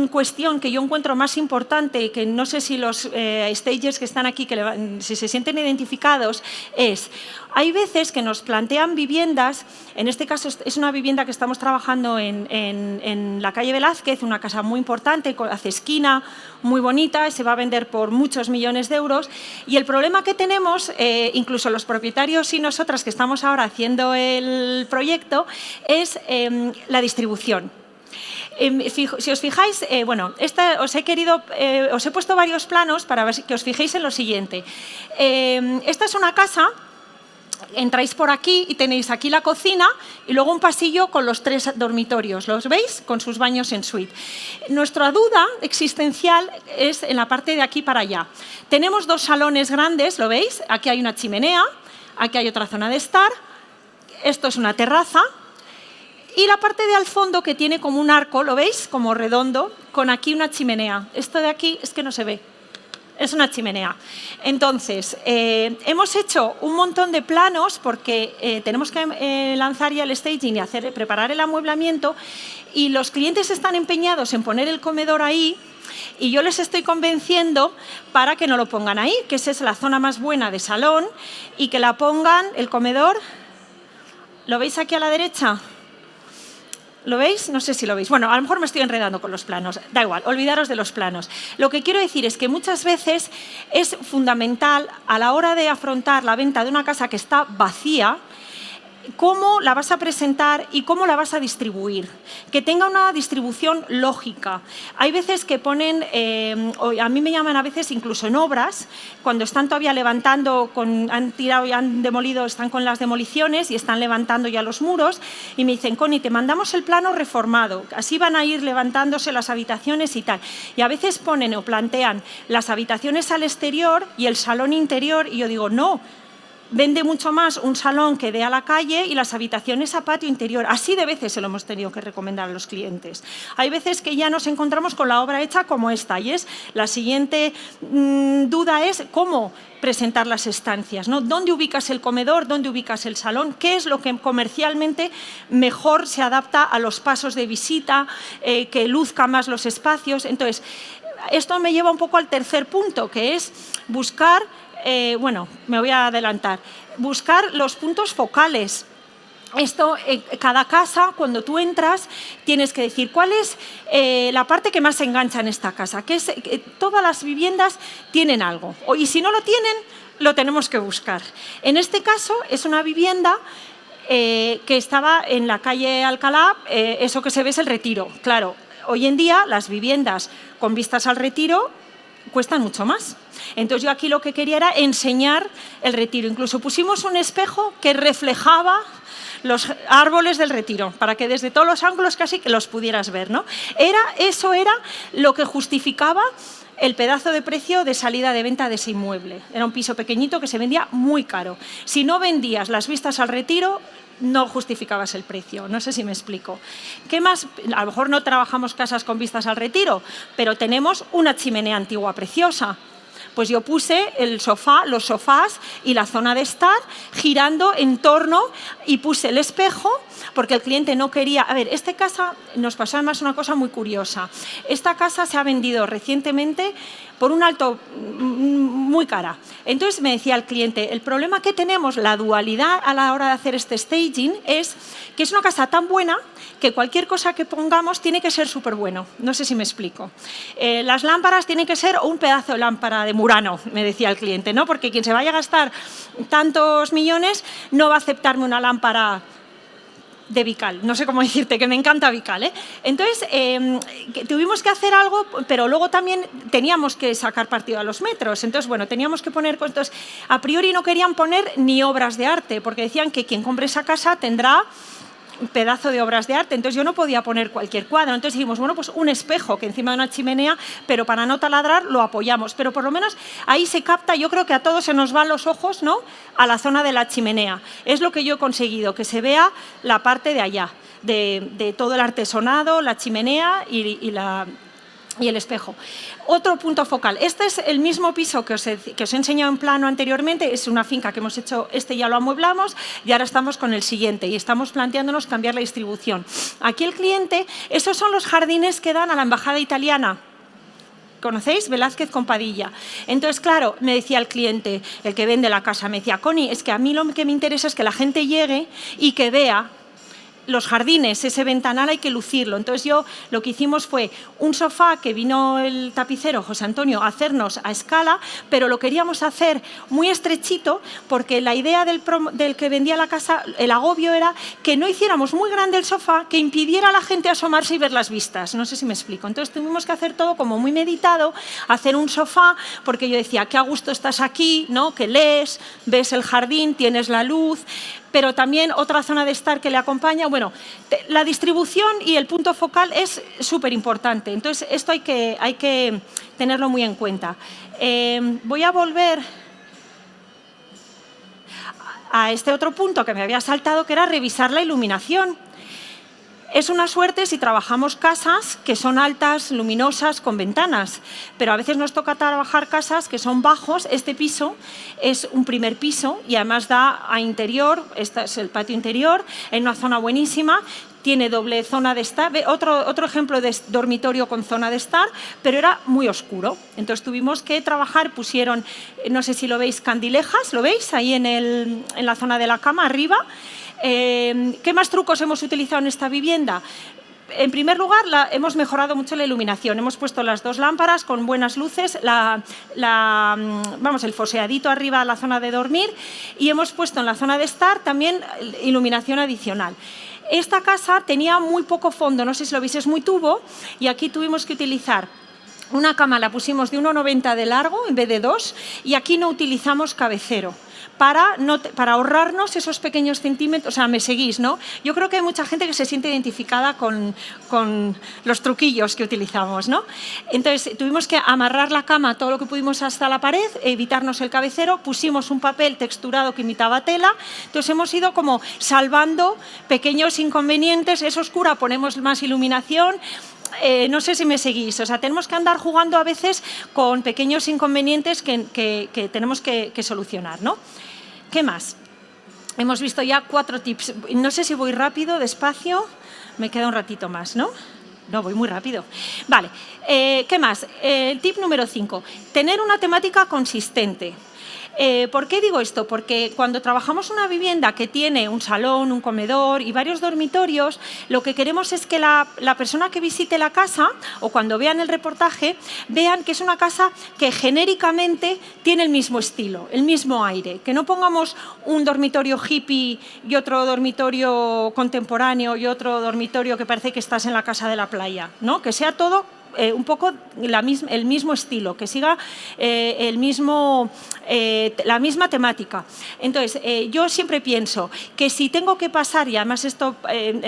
cuestión que yo encuentro más importante, que no sé si los stagers que están aquí, si se sienten identificados, es, hay veces que nos plantean viviendas, en este caso es una vivienda que estamos trabajando en la calle Velázquez, una casa muy importante, hace esquina, muy bonita, y se va a vender por muchos millones de euros. Y el problema que tenemos, incluso los propietarios y nosotras que estamos ahora haciendo el proyecto, es la distribución. Si os fijáis, bueno, os he puesto varios planos para ver que os fijéis en lo siguiente. Esta es una casa. Entráis por aquí y tenéis aquí la cocina y luego un pasillo con los 3 dormitorios, ¿los veis? Con sus baños en suite. Nuestra duda existencial es en la parte de aquí para allá. Tenemos 2 salones grandes, ¿lo veis? Aquí hay una chimenea, aquí hay otra zona de estar, esto es una terraza y la parte de al fondo que tiene como un arco, ¿lo veis? Como redondo, con aquí una chimenea. Esto de aquí es que no se ve. Es una chimenea. Entonces, hemos hecho un montón de planos porque tenemos que lanzar ya el staging y preparar el amueblamiento y los clientes están empeñados en poner el comedor ahí y yo les estoy convenciendo para que no lo pongan ahí, que esa es la zona más buena de salón y que la pongan el comedor. ¿Lo veis aquí a la derecha? ¿Lo veis? No sé si lo veis. Bueno, a lo mejor me estoy enredando con los planos. Da igual, olvidaros de los planos. Lo que quiero decir es que muchas veces es fundamental a la hora de afrontar la venta de una casa que está vacía, cómo la vas a presentar y cómo la vas a distribuir. Que tenga una distribución lógica. Hay veces que ponen, a mí me llaman a veces incluso en obras, cuando están todavía levantando, han tirado y han demolido, están con las demoliciones y están levantando ya los muros y me dicen, Connie, te mandamos el plano reformado, así van a ir levantándose las habitaciones y tal. Y a veces ponen o plantean las habitaciones al exterior y el salón interior y yo digo, no, vende mucho más un salón que dé a la calle y las habitaciones a patio interior. Así de veces se lo hemos tenido que recomendar a los clientes. Hay veces que ya nos encontramos con la obra hecha como esta y la siguiente duda es cómo presentar las estancias, ¿no? ¿Dónde ubicas el comedor? ¿Dónde ubicas el salón? ¿Qué es lo que comercialmente mejor se adapta a los pasos de visita, que luzca más los espacios? Entonces, esto me lleva un poco al tercer punto, que es buscar bueno, me voy a adelantar, buscar los puntos focales. Esto, cada casa, cuando tú entras, tienes que decir cuál es la parte que más engancha en esta casa, que es todas las viviendas tienen algo, y si no lo tienen, lo tenemos que buscar. En este caso, es una vivienda que estaba en la calle Alcalá, eso que se ve es el Retiro. Claro, hoy en día las viviendas con vistas al Retiro cuestan mucho más. Entonces yo aquí lo que quería era enseñar el Retiro. Incluso pusimos un espejo que reflejaba los árboles del Retiro, para que desde todos los ángulos casi que los pudieras ver, ¿no? Eso era lo que justificaba el pedazo de precio de salida de venta de ese inmueble. Era un piso pequeñito que se vendía muy caro. Si no vendías las vistas al Retiro, no justificabas el precio. No sé si me explico. ¿Qué más? A lo mejor no trabajamos casas con vistas al Retiro, pero tenemos una chimenea antigua preciosa. Pues yo puse el sofá, los sofás y la zona de estar girando en torno y puse el espejo porque el cliente no quería... A ver, esta casa nos pasó además una cosa muy curiosa. Esta casa se ha vendido recientemente por un alto muy cara. Entonces me decía el cliente, el problema que tenemos, la dualidad a la hora de hacer este staging es que es una casa tan buena que cualquier cosa que pongamos tiene que ser súper bueno. No sé si me explico. Las lámparas tienen que ser un pedazo de lámpara de Murano, me decía el cliente, ¿no? Porque quien se vaya a gastar tantos millones no va a aceptarme una lámpara de Vical, no sé cómo decirte, que me encanta Vical, ¿eh? Entonces, tuvimos que hacer algo, pero luego también teníamos que sacar partido a los metros. Entonces, bueno, teníamos que poner... Entonces, a priori no querían poner ni obras de arte, porque decían que quien compre esa casa tendrá un pedazo de obras de arte, entonces yo no podía poner cualquier cuadro. Entonces dijimos, bueno, pues un espejo que encima de una chimenea, pero para no taladrar lo apoyamos. Pero por lo menos ahí se capta, yo creo que a todos se nos van los ojos, ¿no?, a la zona de la chimenea. Es lo que yo he conseguido, que se vea la parte de allá, de todo el artesonado, la chimenea y el espejo. Otro punto focal. Este es el mismo piso que os he enseñado en plano anteriormente. Es una finca que hemos hecho, ya lo amueblamos y ahora estamos con el siguiente y estamos planteándonos cambiar la distribución. Aquí el cliente, esos son los jardines que dan a la embajada italiana. ¿Conocéis? Velázquez con Padilla. Entonces, claro, me decía el cliente, el que vende la casa, me decía, Connie, es que a mí lo que me interesa es que la gente llegue y que vea los jardines, ese ventanal hay que lucirlo. Entonces yo lo que hicimos fue un sofá que vino el tapicero José Antonio a hacernos a escala, pero lo queríamos hacer muy estrechito porque la idea del que vendía la casa, el agobio era que no hiciéramos muy grande el sofá que impidiera a la gente asomarse y ver las vistas. No sé si me explico. Entonces tuvimos que hacer todo como muy meditado, hacer un sofá, porque yo decía, qué a gusto estás aquí, ¿no?, que lees, ves el jardín, tienes la luz, pero también otra zona de estar que le acompaña. Bueno, la distribución y el punto focal es súper importante. Entonces, esto hay que tenerlo muy en cuenta. Voy a volver a este otro punto que me había saltado, que era revisar la iluminación. Es una suerte si trabajamos casas que son altas, luminosas, con ventanas, pero a veces nos toca trabajar casas que son bajos. Este piso es un primer piso y además da a interior, este es el patio interior, en una zona buenísima, tiene doble zona de estar, otro ejemplo de dormitorio con zona de estar, pero era muy oscuro. Entonces tuvimos que trabajar, pusieron, no sé si lo veis, candilejas, ¿lo veis? Ahí en la zona de la cama, arriba. ¿Qué más trucos hemos utilizado en esta vivienda? En primer lugar, hemos mejorado mucho la iluminación. Hemos puesto las dos lámparas con buenas luces, el foseadito arriba a la zona de dormir, y hemos puesto en la zona de estar también iluminación adicional. Esta casa tenía muy poco fondo, no sé si lo veis, es muy tubo, y aquí tuvimos que utilizar una cama, la pusimos de 1,90 de largo en vez de 2, y aquí no utilizamos cabecero, para ahorrarnos esos pequeños centímetros. O sea, me seguís, ¿no? Yo creo que hay mucha gente que se siente identificada con los truquillos que utilizamos, ¿no? Entonces, tuvimos que amarrar la cama todo lo que pudimos hasta la pared, evitarnos el cabecero, pusimos un papel texturado que imitaba tela. Entonces, hemos ido como salvando pequeños inconvenientes. Es oscura, ponemos más iluminación. No sé si me seguís, o sea, tenemos que andar jugando a veces con pequeños inconvenientes que tenemos que solucionar, ¿no? ¿Qué más? Hemos visto ya 4 tips. No sé si voy rápido, despacio, me queda un ratito más, ¿no? No, voy muy rápido. Vale, ¿qué más? El tip número 5, tener una temática consistente. ¿Por qué digo esto? Porque cuando trabajamos una vivienda que tiene un salón, un comedor y varios dormitorios, lo que queremos es que la persona que visite la casa o cuando vean el reportaje vean que es una casa que genéricamente tiene el mismo estilo, el mismo aire, que no pongamos un dormitorio hippie y otro dormitorio contemporáneo y otro dormitorio que parece que estás en la casa de la playa, ¿no? Que sea todo un poco el mismo estilo, que siga el mismo la misma temática. Entonces, yo siempre pienso que si tengo que pasar, y además esto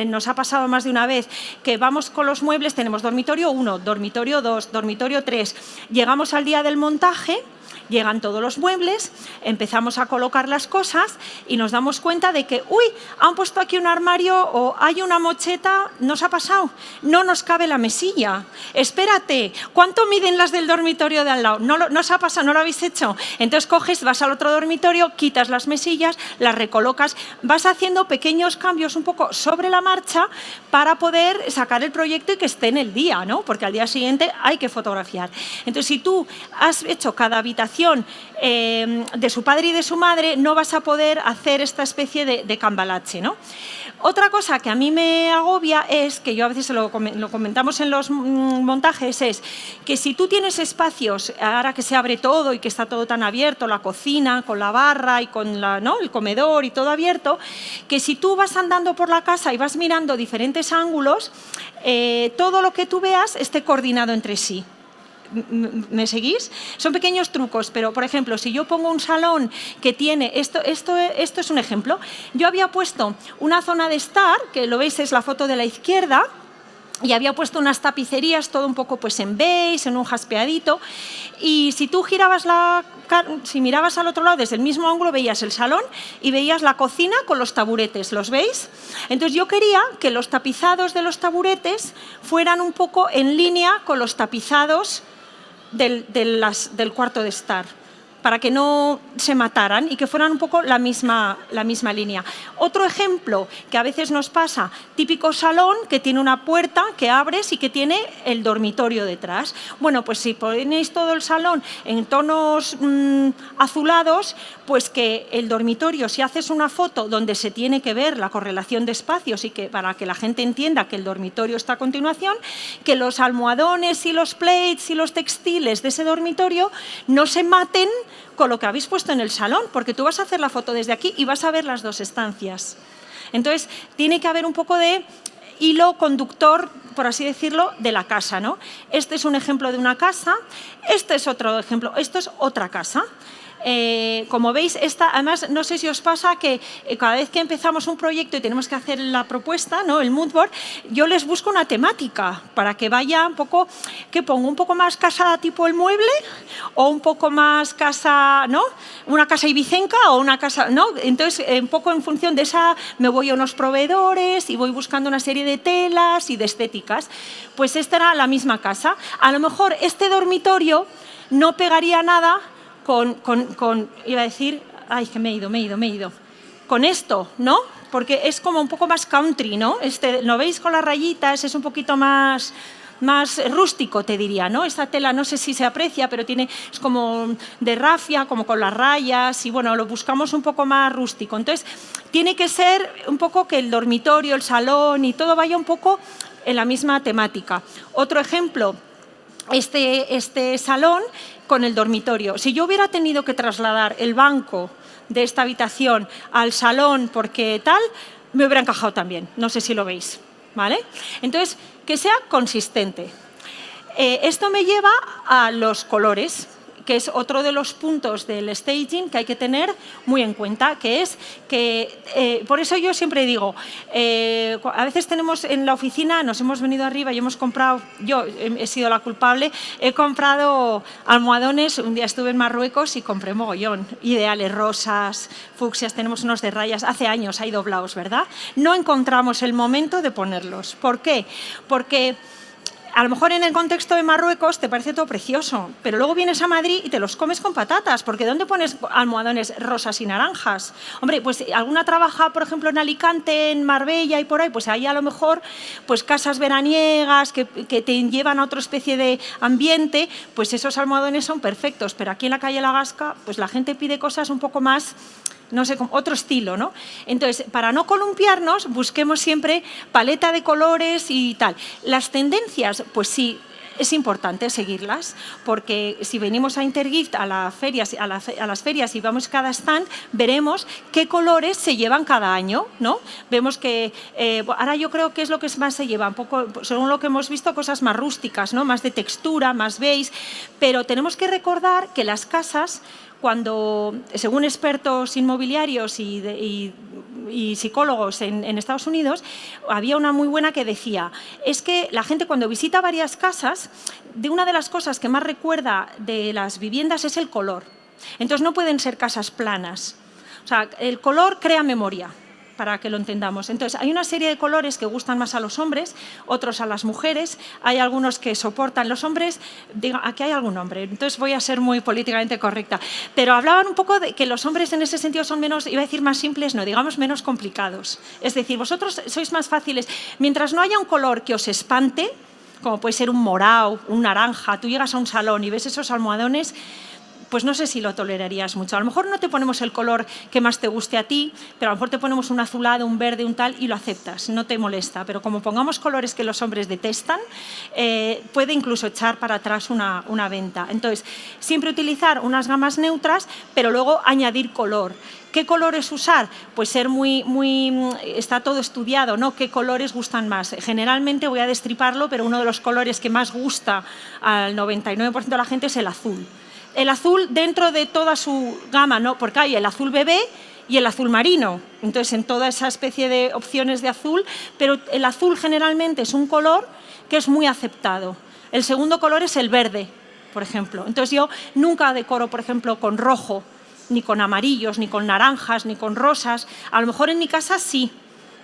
nos ha pasado más de una vez, que vamos con los muebles, tenemos dormitorio 1, dormitorio 2, dormitorio 3, llegamos al día del montaje, llegan todos los muebles, empezamos a colocar las cosas y nos damos cuenta de que, uy, han puesto aquí un armario o hay una mocheta, nos ha pasado, no nos cabe la mesilla. Espérate, ¿cuánto miden las del dormitorio de al lado? No os ha pasado, no lo habéis hecho. Entonces coges, vas al otro dormitorio, quitas las mesillas, las recolocas, vas haciendo pequeños cambios un poco sobre la marcha para poder sacar el proyecto y que esté en el día, ¿no? Porque al día siguiente hay que fotografiar. Entonces, si tú has hecho cada habitación de su padre y de su madre, no vas a poder hacer esta especie de cambalache, ¿no? Otra cosa que a mí me agobia es, que yo a veces lo comentamos en los montajes, es que si tú tienes espacios, ahora que se abre todo y que está todo tan abierto, la cocina con la barra y con ¿no? el comedor y todo abierto, que si tú vas andando por la casa y vas mirando diferentes ángulos, todo lo que tú veas esté coordinado entre sí. ¿Me seguís? Son pequeños trucos, pero por ejemplo, si yo pongo un salón que tiene, esto es un ejemplo, yo había puesto una zona de estar, que lo veis es la foto de la izquierda, y había puesto unas tapicerías, todo un poco pues en beige, en un jaspeadito, y si tú girabas si mirabas al otro lado desde el mismo ángulo, veías el salón y veías la cocina con los taburetes, ¿los veis? Entonces yo quería que los tapizados de los taburetes fueran un poco en línea con los tapizados del cuarto de estar, para que no se mataran y que fueran un poco la misma línea. Otro ejemplo que a veces nos pasa, típico salón que tiene una puerta que abres y que tiene el dormitorio detrás. Bueno, pues si ponéis todo el salón en tonos azulados, pues que el dormitorio, si haces una foto donde se tiene que ver la correlación de espacios y que para que la gente entienda que el dormitorio está a continuación, que los almohadones y los plates y los textiles de ese dormitorio no se maten con lo que habéis puesto en el salón, porque tú vas a hacer la foto desde aquí y vas a ver las dos estancias. Entonces, tiene que haber un poco de hilo conductor, por así decirlo, de la casa, ¿no? Este es un ejemplo de una casa, este es otro ejemplo, esto es otra casa. Como veis, además, no sé si os pasa que cada vez que empezamos un proyecto y tenemos que hacer la propuesta, ¿no? El mood board, yo les busco una temática para que vaya un poco, que pongo un poco más casa tipo el mueble o un poco más casa, ¿no? Una casa ibicenca o una casa, ¿no? Entonces, un poco en función de esa, me voy a unos proveedores y voy buscando una serie de telas y de estéticas. Pues esta era la misma casa. A lo mejor este dormitorio no pegaría nada iba a decir, ay, que me he ido, con esto, ¿no? Porque es como un poco más country, ¿no? ¿Lo veis con las rayitas? Es un poquito más rústico, te diría, ¿no? Esta tela no sé si se aprecia, pero es como de rafia, como con las rayas, y bueno, lo buscamos un poco más rústico. Entonces, tiene que ser un poco que el dormitorio, el salón y todo vaya un poco en la misma temática. Otro ejemplo, este salón con el dormitorio. Si yo hubiera tenido que trasladar el banco de esta habitación al salón porque tal, me hubiera encajado también. No sé si lo veis, ¿vale? Entonces, que sea consistente. Esto me lleva a los colores, que es otro de los puntos del staging que hay que tener muy en cuenta, que es que, por eso yo siempre digo, a veces tenemos en la oficina, nos hemos venido arriba y hemos comprado, yo he sido la culpable, he comprado almohadones, un día estuve en Marruecos y compré mogollón, ideales, rosas, fucsias, tenemos unos de rayas, hace años hay doblados, ¿verdad? No encontramos el momento de ponerlos. ¿Por qué? Porque a lo mejor en el contexto de Marruecos te parece todo precioso, pero luego vienes a Madrid y te los comes con patatas, porque ¿dónde pones almohadones rosas y naranjas? Hombre, pues alguna trabaja, por ejemplo, en Alicante, en Marbella y por ahí, pues ahí a lo mejor pues casas veraniegas que te llevan a otra especie de ambiente, pues esos almohadones son perfectos, pero aquí en la calle La Gasca, pues la gente pide cosas un poco más, no sé, otro estilo, ¿no? Entonces, para no columpiarnos, busquemos siempre paleta de colores y tal. Las tendencias, pues sí, es importante seguirlas, porque si venimos a Intergift, a las ferias y vamos cada stand, veremos qué colores se llevan cada año, ¿no? Vemos que ahora yo creo que es lo que más se lleva, un poco, según lo que hemos visto, cosas más rústicas, ¿no? Más de textura, más beige, pero tenemos que recordar que las casas, cuando, según expertos inmobiliarios y psicólogos en Estados Unidos, había una muy buena que decía, es que la gente cuando visita varias casas, una de las cosas que más recuerda de las viviendas es el color. Entonces no pueden ser casas planas. O sea, el color crea memoria, para que lo entendamos. Entonces, hay una serie de colores que gustan más a los hombres, otros a las mujeres, hay algunos que soportan los hombres, aquí hay algún hombre, entonces voy a ser muy políticamente correcta, pero hablaban un poco de que los hombres en ese sentido son menos, iba a decir más simples, no, digamos menos complicados. Es decir, vosotros sois más fáciles, mientras no haya un color que os espante, como puede ser un morado, un naranja, tú llegas a un salón y ves esos almohadones, pues no sé si lo tolerarías mucho. A lo mejor no te ponemos el color que más te guste a ti, pero a lo mejor te ponemos un azulado, un verde, un tal, y lo aceptas, no te molesta. Pero como pongamos colores que los hombres detestan, puede incluso echar para atrás una venta. Entonces, siempre utilizar unas gamas neutras, pero luego añadir color. ¿Qué colores usar? Pues ser está todo estudiado, ¿no? ¿Qué colores gustan más? Generalmente, voy a destriparlo, pero uno de los colores que más gusta al 99% de la gente es el azul. El azul dentro de toda su gama, ¿no? Porque hay el azul bebé y el azul marino. Entonces, en toda esa especie de opciones de azul, pero el azul generalmente es un color que es muy aceptado. El segundo color es el verde, por ejemplo. Entonces, yo nunca decoro, por ejemplo, con rojo, ni con amarillos, ni con naranjas, ni con rosas. A lo mejor en mi casa sí,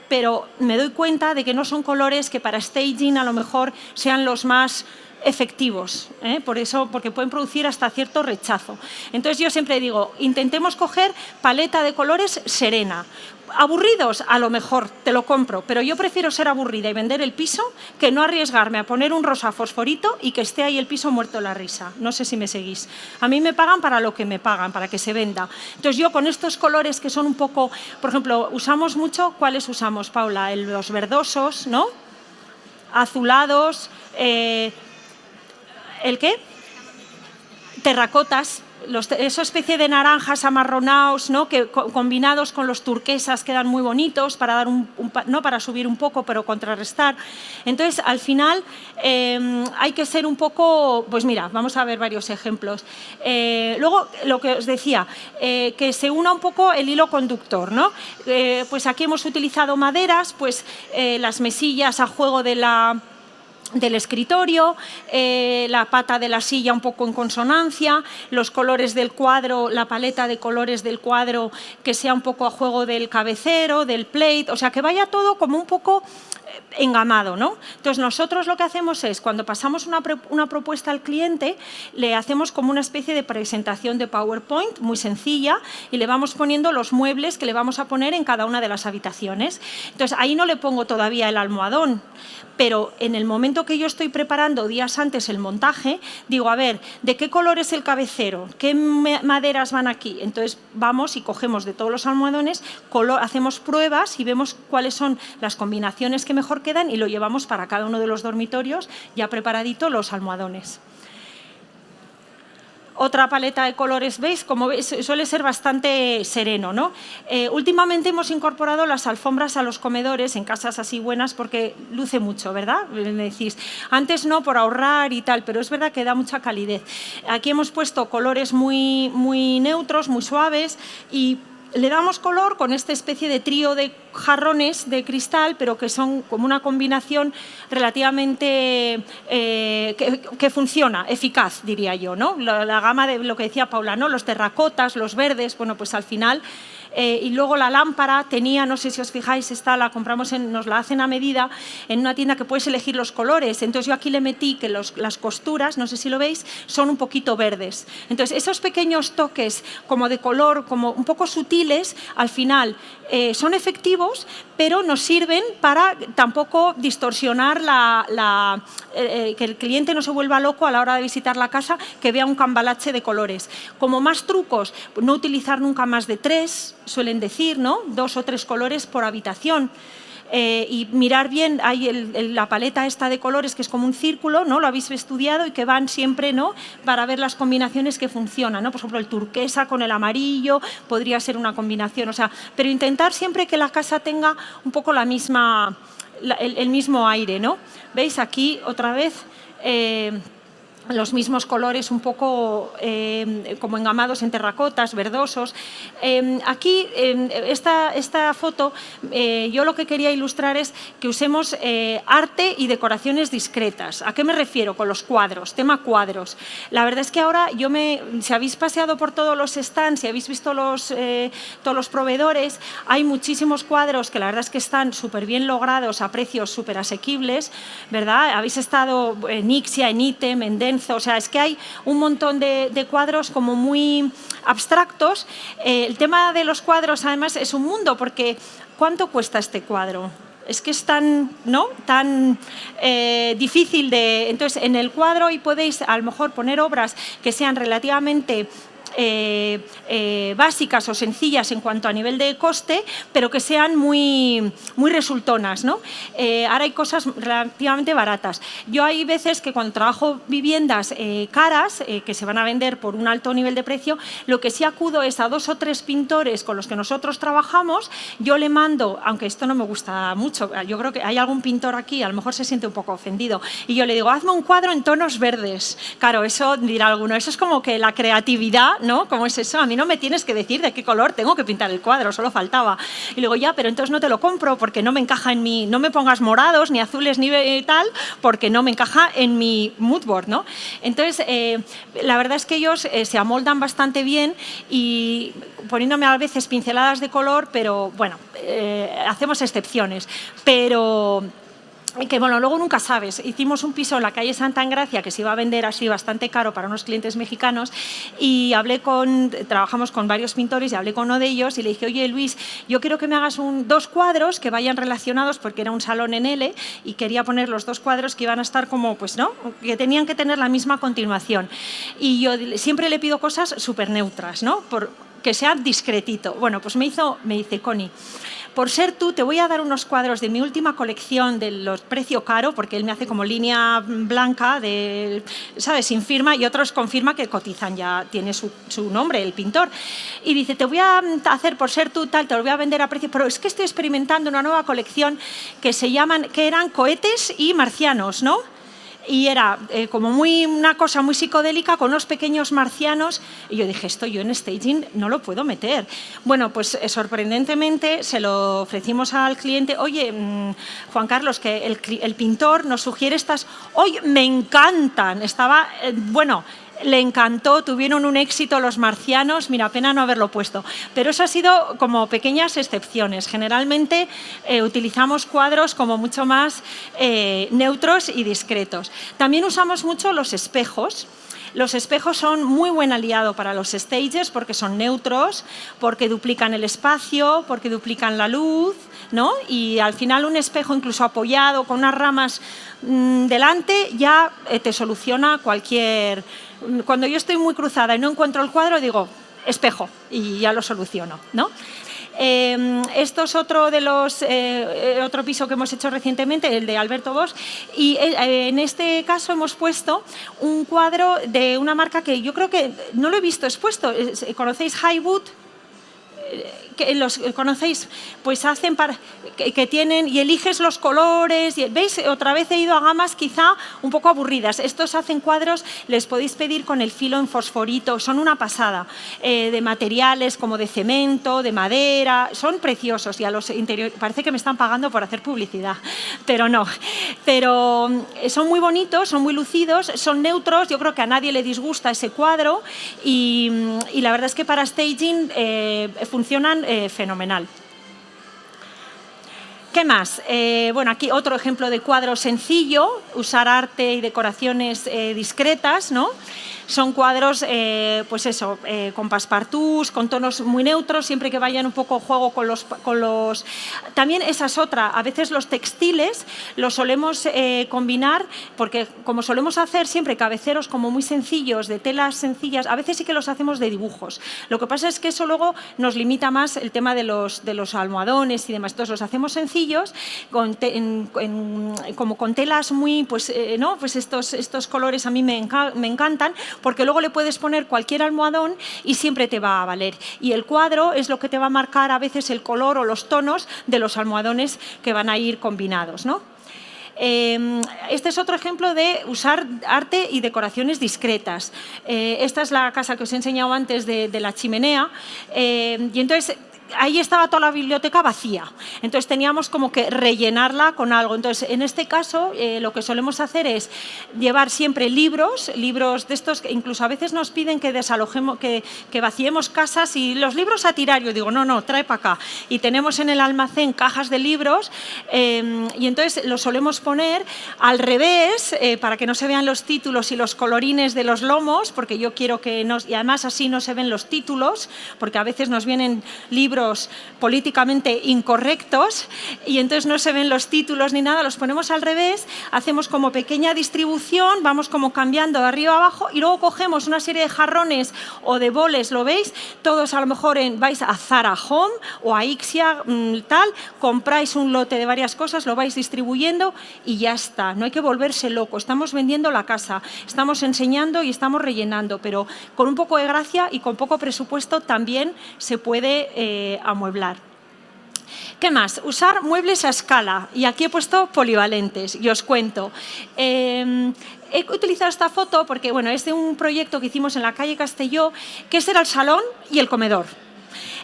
pero me doy cuenta de que no son colores que para staging a lo mejor sean los más efectivos, por eso, porque pueden producir hasta cierto rechazo. Entonces yo siempre digo, intentemos coger paleta de colores serena. ¿Aburridos? A lo mejor, te lo compro, pero yo prefiero ser aburrida y vender el piso que no arriesgarme a poner un rosa fosforito y que esté ahí el piso muerto de la risa. No sé si me seguís. A mí me pagan para lo que me pagan, para que se venda. Entonces yo con estos colores que son un poco, por ejemplo, usamos mucho, ¿cuáles usamos, Paula? Los verdosos, ¿no? Azulados, ¿el qué? Terracotas, esa especie de naranjas amarronados, ¿no? Que combinados con los turquesas quedan muy bonitos para dar no para subir un poco, pero contrarrestar. Entonces, al final hay que ser un poco, pues mira, vamos a ver varios ejemplos. Luego, lo que os decía, que se una un poco el hilo conductor, ¿no? Pues aquí hemos utilizado maderas, pues las mesillas a juego del escritorio, la pata de la silla un poco en consonancia, los colores del cuadro, la paleta de colores del cuadro que sea un poco a juego del cabecero, del plate, o sea, que vaya todo como un poco engamado, ¿no? Entonces, nosotros lo que hacemos es, cuando pasamos una propuesta al cliente, le hacemos como una especie de presentación de PowerPoint muy sencilla y le vamos poniendo los muebles que le vamos a poner en cada una de las habitaciones. Entonces, ahí no le pongo todavía el almohadón, pero en el momento que yo estoy preparando días antes el montaje, digo, a ver, ¿de qué color es el cabecero? ¿Qué maderas van aquí? Entonces, vamos y cogemos de todos los almohadones, hacemos pruebas y vemos cuáles son las combinaciones que mejor quedan y lo llevamos para cada uno de los dormitorios ya preparadito los almohadones. Otra paleta de colores, ¿veis? Como veis, suele ser bastante sereno, ¿no? Últimamente hemos incorporado las alfombras a los comedores en casas así buenas porque luce mucho, ¿verdad? Me decís, antes no, por ahorrar y tal, pero es verdad que da mucha calidez. Aquí hemos puesto colores muy, muy neutros, muy suaves y le damos color con esta especie de trío de jarrones de cristal, pero que son como una combinación relativamente que funciona, eficaz, diría yo, ¿no? La gama de lo que decía Paula, ¿no? Los terracotas, los verdes, bueno, pues al final. Y luego la lámpara tenía, no sé si os fijáis, la compramos, nos la hacen a medida en una tienda que puedes elegir los colores. Entonces yo aquí le metí que las costuras, no sé si lo veis, son un poquito verdes. Entonces esos pequeños toques como de color, como un poco sutiles, al final son efectivos, pero nos sirven para tampoco distorsionar que el cliente no se vuelva loco a la hora de visitar la casa, que vea un cambalache de colores. Como más trucos, no utilizar nunca más de 3, suelen decir, ¿no? 2 o 3 colores por habitación. Y mirar bien, hay la paleta esta de colores que es como un círculo, ¿no? Lo habéis estudiado y que van siempre, ¿no? Para ver las combinaciones que funcionan, ¿no? Por ejemplo, el turquesa con el amarillo podría ser una combinación, o sea, pero intentar siempre que la casa tenga un poco el mismo aire, ¿no? ¿Veis? Aquí otra vez los mismos colores un poco como engamados en terracotas, verdosos. Aquí, esta foto, yo lo que quería ilustrar es que usemos arte y decoraciones discretas. ¿A qué me refiero con los cuadros? Tema cuadros. La verdad es que ahora si habéis paseado por todos los stands, si habéis visto todos los proveedores, hay muchísimos cuadros que la verdad es que están súper bien logrados a precios súper asequibles, ¿verdad? Habéis estado en Ixia, en Item, en Denso, o sea, es que hay un montón de cuadros como muy abstractos. El tema de los cuadros, además, es un mundo, porque ¿cuánto cuesta este cuadro? Es que es tan, ¿no?, tan difícil de... Entonces, en el cuadro y podéis a lo mejor poner obras que sean relativamente básicas o sencillas en cuanto a nivel de coste, pero que sean muy resultonas, ¿no? Ahora hay cosas relativamente baratas. Yo hay veces que cuando trabajo viviendas caras, que se van a vender por un alto nivel de precio, lo que sí acudo es a 2 o 3 pintores con los que nosotros trabajamos. Yo le mando, aunque esto no me gusta mucho, yo creo que hay algún pintor aquí, a lo mejor se siente un poco ofendido, y yo le digo, hazme un cuadro en tonos verdes. Claro, eso dirá alguno, eso es como que la creatividad, ¿no? ¿Cómo es eso? A mí no me tienes que decir de qué color tengo que pintar el cuadro, solo faltaba. Y le digo, ya, pero entonces no te lo compro porque no me encaja en mi... No me pongas morados, ni azules, ni tal, porque no me encaja en mi mood board, ¿no? Entonces, la verdad es que ellos se amoldan bastante bien y poniéndome a veces pinceladas de color, pero bueno, hacemos excepciones. Pero... que bueno, luego nunca sabes. Hicimos un piso en la calle Santa Engracia que se iba a vender así bastante caro para unos clientes mexicanos y trabajamos con varios pintores y hablé con uno de ellos y le dije, oye Luis, yo quiero que me hagas 2 cuadros que vayan relacionados, porque era un salón en L y quería poner los 2 cuadros que iban a estar como, pues no, que tenían que tener la misma continuación. Y yo siempre le pido cosas súper neutras, ¿no? Que sea discretito. Bueno, pues me dice, Connie, por ser tú, te voy a dar unos cuadros de mi última colección de los precio caro, porque él me hace como línea blanca, ¿sabes?, sin firma, y otros con firma que cotizan, ya tiene su nombre, el pintor. Y dice, te voy a hacer, por ser tú tal, te lo voy a vender a precio, pero es que estoy experimentando una nueva colección que eran cohetes y marcianos, ¿no? Y era como una cosa muy psicodélica con unos pequeños marcianos. Y yo dije, esto yo en staging no lo puedo meter. Bueno, pues sorprendentemente se lo ofrecimos al cliente. Oye, Juan Carlos, que el pintor nos sugiere estas... Oye, me encantan. Estaba, bueno... Le encantó, tuvieron un éxito los marcianos, mira, pena no haberlo puesto. Pero eso ha sido como pequeñas excepciones. Generalmente utilizamos cuadros como mucho más neutros y discretos. También usamos mucho los espejos. Los espejos son muy buen aliado para los stages porque son neutros, porque duplican el espacio, porque duplican la luz, ¿no? Y al final un espejo incluso apoyado con unas ramas delante ya te soluciona cualquier... Cuando yo estoy muy cruzada y no encuentro el cuadro, digo, espejo, y ya lo soluciono, ¿no? Esto es otro piso que hemos hecho recientemente, el de Alberto Bosch, y en este caso hemos puesto un cuadro de una marca que yo creo que no lo he visto expuesto. ¿Conocéis Highwood? Que los conocéis, pues hacen que tienen y eliges los colores. ¿Veis? Otra vez he ido a gamas quizá un poco aburridas. Estos hacen cuadros, les podéis pedir con el filo en fosforito, son una pasada, de materiales como de cemento, de madera, son preciosos y a los interiores parece que me están pagando por hacer publicidad, pero no. Pero son muy bonitos, son muy lucidos, son neutros, yo creo que a nadie le disgusta ese cuadro y la verdad es que para staging funcionan fenomenal. ¿Qué más? Bueno, aquí otro ejemplo de cuadro sencillo, usar arte y decoraciones discretas, ¿no? Son cuadros, pues eso, con passepartouts, con tonos muy neutros, siempre que vayan un poco juego con los... También esa es otra, a veces los textiles los solemos combinar, porque como solemos hacer siempre cabeceros como muy sencillos, de telas sencillas, a veces sí que los hacemos de dibujos. Lo que pasa es que eso luego nos limita más el tema de los almohadones y demás. Entonces los hacemos sencillos, como con telas muy, pues, ¿no? Pues estos colores a mí me encantan, porque luego le puedes poner cualquier almohadón y siempre te va a valer. Y el cuadro es lo que te va a marcar a veces el color o los tonos de los almohadones que van a ir combinados, ¿no? Este es otro ejemplo de usar arte y decoraciones discretas. Esta es la casa que os he enseñado antes de la chimenea, y entonces ahí estaba toda la biblioteca vacía, entonces teníamos como que rellenarla con algo. Entonces, en este caso, lo que solemos hacer es llevar siempre libros de estos que incluso a veces nos piden que desalojemos, que vaciemos casas, y los libros a tirar. Yo digo, no, trae para acá. Y tenemos en el almacén cajas de libros, y entonces los solemos poner al revés, para que no se vean los títulos y los colorines de los lomos, porque yo quiero que y además así no se ven los títulos, porque a veces nos vienen libros políticamente incorrectos y entonces no se ven los títulos ni nada. Los ponemos al revés, hacemos como pequeña distribución, vamos como cambiando de arriba a abajo, y luego cogemos una serie de jarrones o de boles, ¿lo veis? Todos a lo mejor vais a Zara Home o a Ixia, tal, compráis un lote de varias cosas, lo vais distribuyendo y ya está. No hay que volverse loco, estamos vendiendo la casa, estamos enseñando y estamos rellenando, pero con un poco de gracia y con poco presupuesto también se puede amueblar. ¿Qué más? Usar muebles a escala, y aquí he puesto polivalentes y os cuento. He utilizado esta foto porque es de un proyecto que hicimos en la calle Castelló, que ese era el salón y el comedor.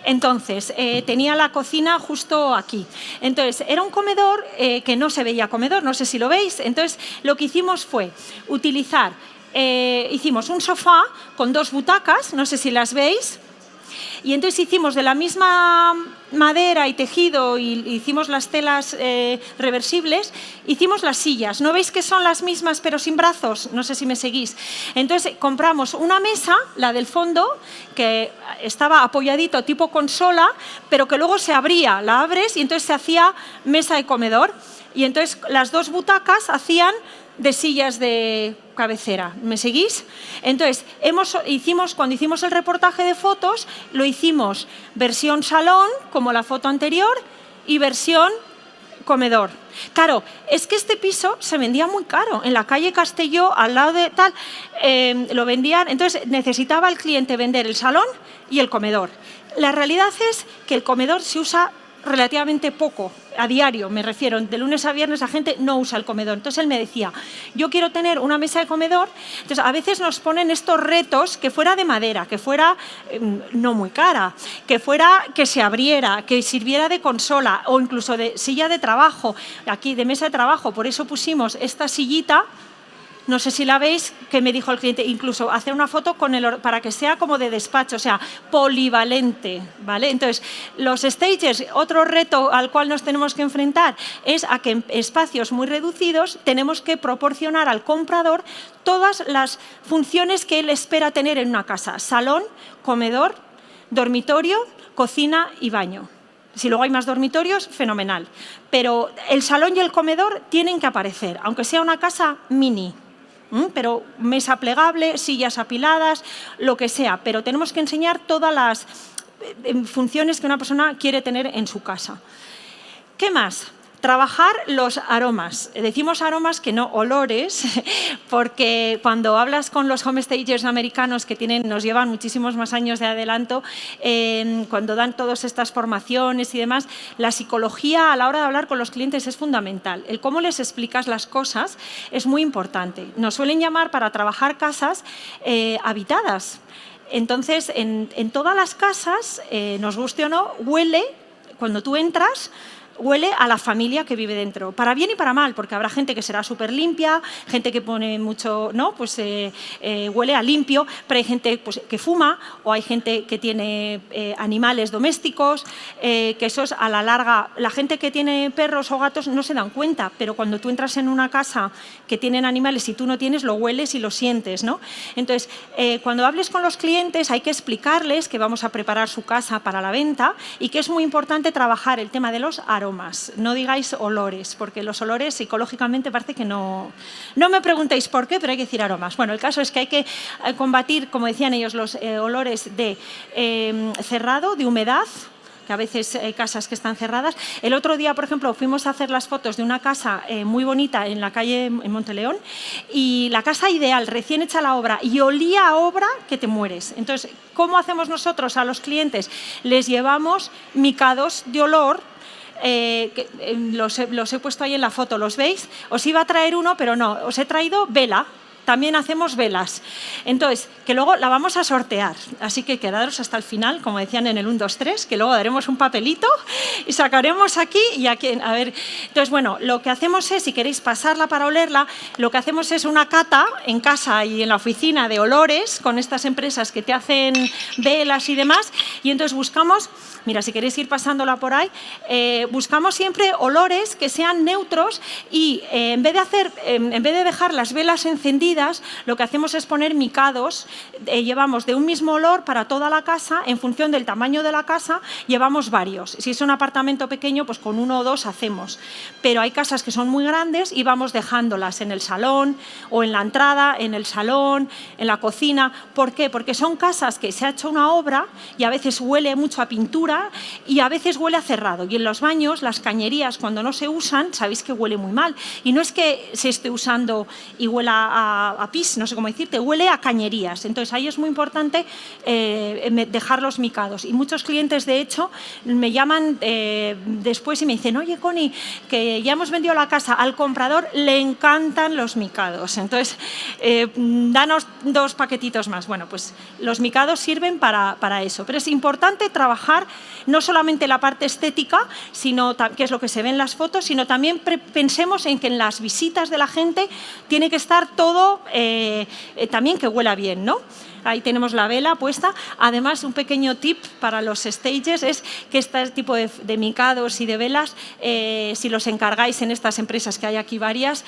Entonces, tenía la cocina justo aquí. Entonces, era un comedor que no se veía comedor, no sé si lo veis. Entonces, lo que hicimos fue utilizar, hicimos un sofá con 2 butacas, no sé si las veis. Y entonces hicimos de la misma madera y tejido, y hicimos las telas reversibles, hicimos las sillas. ¿No veis que son las mismas pero sin brazos? No sé si me seguís. Entonces compramos una mesa, la del fondo, que estaba apoyadito tipo consola, pero que luego se abría, la abres y entonces se hacía mesa de comedor. Y entonces las 2 butacas hacían de sillas de cabecera. ¿Me seguís? Entonces, cuando hicimos el reportaje de fotos, lo hicimos versión salón, como la foto anterior, y versión comedor. Claro, es que este piso se vendía muy caro. En la calle Castelló, al lado de tal, lo vendían. Entonces, necesitaba el cliente vender el salón y el comedor. La realidad es que el comedor se usa relativamente poco, a diario me refiero, de lunes a viernes la gente no usa el comedor. Entonces él me decía, yo quiero tener una mesa de comedor. Entonces a veces nos ponen estos retos, que fuera de madera, que fuera no muy cara, que se abriera, que sirviera de consola o incluso de silla de trabajo, aquí de mesa de trabajo. Por eso pusimos esta sillita. No sé si la veis, que me dijo el cliente, incluso hacer una foto para que sea como de despacho, o sea, polivalente, ¿vale? Entonces, los stagers, otro reto al cual nos tenemos que enfrentar es a que en espacios muy reducidos tenemos que proporcionar al comprador todas las funciones que él espera tener en una casa: salón, comedor, dormitorio, cocina y baño. Si luego hay más dormitorios, fenomenal. Pero el salón y el comedor tienen que aparecer, aunque sea una casa mini. Pero mesa plegable, sillas apiladas, lo que sea. Pero tenemos que enseñar todas las funciones que una persona quiere tener en su casa. ¿Qué más? Trabajar los aromas. Decimos aromas, que no olores, porque cuando hablas con los homestagers americanos, que nos llevan muchísimos más años de adelanto, cuando dan todas estas formaciones y demás, la psicología a la hora de hablar con los clientes es fundamental. El cómo les explicas las cosas es muy importante. Nos suelen llamar para trabajar casas habitadas. Entonces, en todas las casas, nos guste o no, huele, cuando tú entras, huele a la familia que vive dentro, para bien y para mal, porque habrá gente que será súper limpia, gente que pone mucho, ¿no? Pues huele a limpio, pero hay gente que fuma, o hay gente que tiene animales domésticos, que eso es a la larga. La gente que tiene perros o gatos no se dan cuenta, pero cuando tú entras en una casa que tienen animales y tú no tienes, lo hueles y lo sientes, ¿no? Entonces, cuando hables con los clientes hay que explicarles que vamos a preparar su casa para la venta y que es muy importante trabajar el tema de los aromas. No digáis olores, porque los olores psicológicamente parece que no. No me preguntéis por qué, pero hay que decir aromas. Bueno, el caso es que hay que combatir, como decían ellos, los olores de cerrado, de humedad, que a veces hay casas que están cerradas. El otro día, por ejemplo, fuimos a hacer las fotos de una casa muy bonita en la calle en Monteleón, y la casa ideal, recién hecha la obra, y olía a obra que te mueres. Entonces, ¿cómo hacemos nosotros a los clientes? Les llevamos micados de olor los he puesto ahí en la foto, ¿los veis? Os iba a traer uno, pero no, os he traído vela. También hacemos velas. Entonces, que luego la vamos a sortear. Así que quedaros hasta el final, como decían en el 1, 2, 3, que luego daremos un papelito y sacaremos aquí y aquí. A ver, entonces, bueno, lo que hacemos es, si queréis pasarla para olerla, lo que hacemos es una cata en casa y en la oficina de olores con estas empresas que te hacen velas y demás. Y entonces buscamos, mira, si queréis ir pasándola por ahí, buscamos siempre olores que sean neutros y en vez de dejar las velas encendidas, lo que hacemos es poner micados, llevamos de un mismo olor para toda la casa, en función del tamaño de la casa, llevamos varios. Si es un apartamento pequeño, pues con 1 o 2 hacemos, pero hay casas que son muy grandes y vamos dejándolas en el salón o en la entrada, en el salón, en la cocina. ¿Por qué? Porque son casas que se ha hecho una obra y a veces huele mucho a pintura y a veces huele a cerrado. Y en los baños, las cañerías, cuando no se usan, sabéis que huele muy mal. Y no es que se esté usando y huela a pis, no sé cómo decirte, huele a cañerías. Entonces ahí es muy importante dejar los micados. Y muchos clientes, de hecho, me llaman después y me dicen, oye, Connie, que ya hemos vendido la casa, al comprador le encantan los micados. Entonces, danos 2 paquetitos más. Bueno, pues los micados sirven para eso. Pero es importante trabajar no solamente la parte estética, sino que es lo que se ve en las fotos, sino también pensemos en que en las visitas de la gente tiene que estar todo también que huela bien, ¿no? Ahí tenemos la vela puesta. Además, un pequeño tip para los stages es que este tipo de micados y de velas, si los encargáis en estas empresas, que hay aquí varias,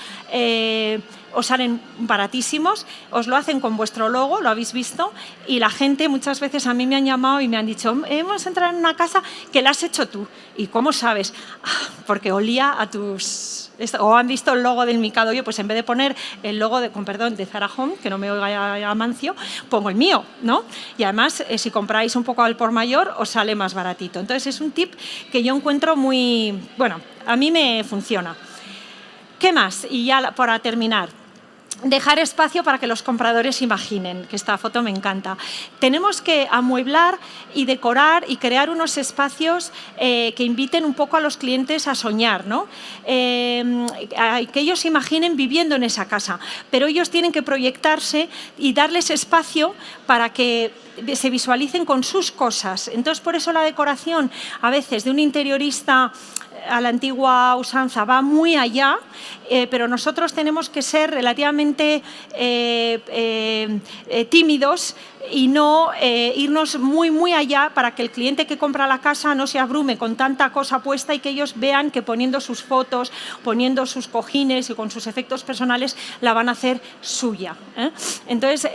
os salen baratísimos, os lo hacen con vuestro logo, lo habéis visto, y la gente muchas veces a mí me han llamado y me han dicho, hemos entrado en una casa que la has hecho tú. ¿Y cómo sabes? Porque olía a tus... O han visto el logo del micado. Yo, pues en vez de poner el logo de Zara Home, que no me oiga a Mancio, pongo el mío, ¿no? Y además, si compráis un poco al por mayor, os sale más baratito. Entonces, es un tip que yo encuentro muy... Bueno, a mí me funciona. ¿Qué más? Y ya para terminar, dejar espacio para que los compradores imaginen, que esta foto me encanta. Tenemos que amueblar y decorar y crear unos espacios que inviten un poco a los clientes a soñar, ¿no? Que ellos imaginen viviendo en esa casa, pero ellos tienen que proyectarse y darles espacio para que se visualicen con sus cosas. Entonces, por eso la decoración a veces de un interiorista a la antigua usanza va muy allá, pero nosotros tenemos que ser relativamente tímidos y no irnos muy allá para que el cliente que compra la casa no se abrume con tanta cosa puesta y que ellos vean que poniendo sus fotos, poniendo sus cojines y con sus efectos personales la van a hacer suya. Entonces,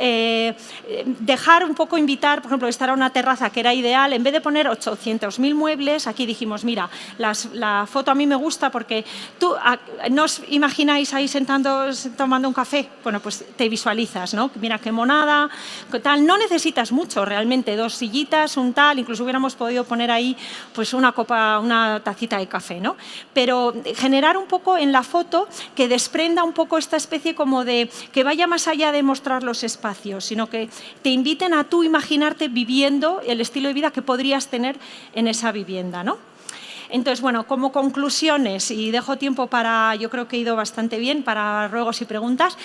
dejar un poco, invitar, por ejemplo, estar a una terraza que era ideal, en vez de poner 800.000 muebles, aquí dijimos, mira, la foto a mí me gusta porque tú no os imagináis ahí sentados tomando un café, bueno, pues te visualizas, ¿no? Mira qué monada, qué tal, no necesitas mucho realmente, 2 sillitas, un tal, incluso hubiéramos podido poner ahí pues una copa, una tacita de café, ¿no? Pero generar un poco en la foto que desprenda un poco esta especie como de, que vaya más allá de mostrar los espacios, sino que te inviten a tú imaginarte viviendo el estilo de vida que podrías tener en esa vivienda, ¿no? Entonces, bueno, como conclusiones, y dejo tiempo para, yo creo que he ido bastante bien, para ruegos y preguntas.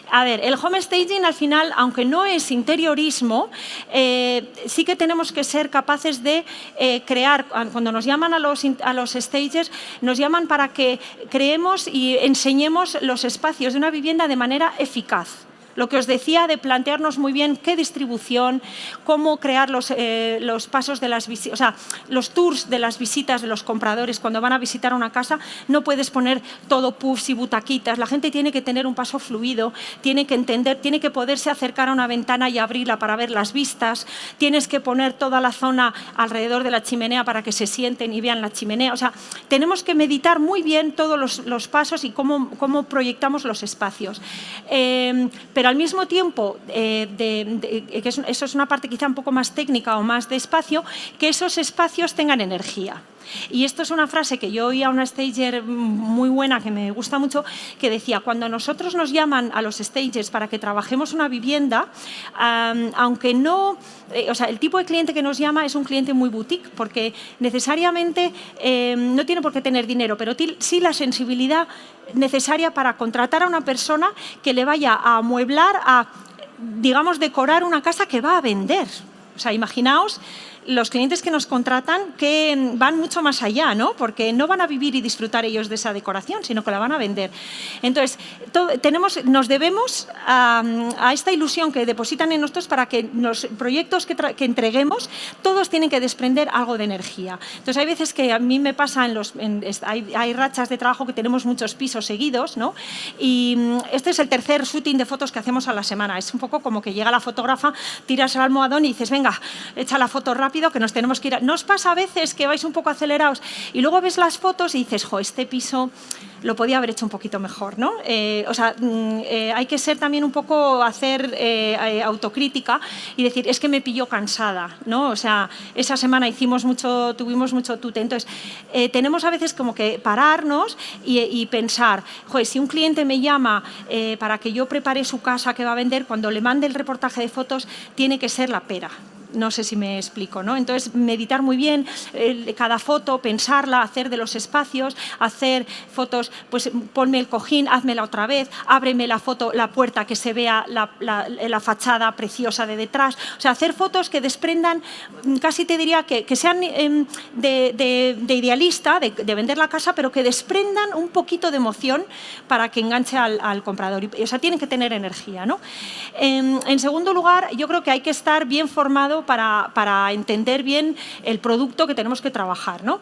A ver, el home staging al final, aunque no es interiorismo, sí que tenemos que ser capaces de crear, cuando nos llaman a los stagers, nos llaman para que creemos y enseñemos los espacios de una vivienda de manera eficaz. Lo que os decía de plantearnos muy bien qué distribución, cómo crear los pasos de las visitas, o sea, los tours de las visitas de los compradores cuando van a visitar una casa. No puedes poner todo puffs y butaquitas. La gente tiene que tener un paso fluido, tiene que entender, tiene que poderse acercar a una ventana y abrirla para ver las vistas. Tienes que poner toda la zona alrededor de la chimenea para que se sienten y vean la chimenea. O sea, tenemos que meditar muy bien todos los pasos y cómo proyectamos los espacios. Pero al mismo tiempo, eso es una parte quizá un poco más técnica o más de espacio, que esos espacios tengan energía. Y esto es una frase que yo oí a una stager muy buena, que me gusta mucho, que decía, cuando nosotros nos llaman a los stagers para que trabajemos una vivienda, aunque no... o sea, el tipo de cliente que nos llama es un cliente muy boutique, porque necesariamente no tiene por qué tener dinero, pero sí la sensibilidad necesaria para contratar a una persona que le vaya a amueblar, a, digamos, decorar una casa que va a vender. O sea, imaginaos los clientes que nos contratan que van mucho más allá, ¿no? Porque no van a vivir y disfrutar ellos de esa decoración, sino que la van a vender. Entonces, nos debemos a esta ilusión que depositan en nosotros para que los proyectos que entreguemos, todos tienen que desprender algo de energía. Entonces, hay veces que a mí me pasa, hay rachas de trabajo que tenemos muchos pisos seguidos, ¿no? Y este es el tercer shooting de fotos que hacemos a la semana. Es un poco como que llega la fotógrafa, tiras el almohadón y dices, venga, echa la foto rápido, que nos tenemos que ir. ¿No os pasa a veces que vais un poco acelerados y luego ves las fotos y dices, jo, este piso lo podía haber hecho un poquito mejor, ¿no? O sea, hay que ser también un poco, hacer autocrítica y decir, es que me pilló cansada, ¿no? O sea, esa semana tuvimos mucho tute. Entonces, tenemos a veces como que pararnos y pensar, joder, si un cliente me llama para que yo prepare su casa que va a vender, cuando le mande el reportaje de fotos, tiene que ser la pera. No sé si me explico, ¿no? Entonces, meditar muy bien cada foto, pensarla, hacer de los espacios, hacer fotos, pues ponme el cojín, házmela otra vez, ábreme la foto, la puerta, que se vea la fachada preciosa de detrás. O sea, hacer fotos que desprendan, casi te diría que sean de idealista, de vender la casa, pero que desprendan un poquito de emoción para que enganche al comprador. O sea, tienen que tener energía, ¿no? En segundo lugar, yo creo que hay que estar bien formado para entender bien el producto que tenemos que trabajar, ¿no?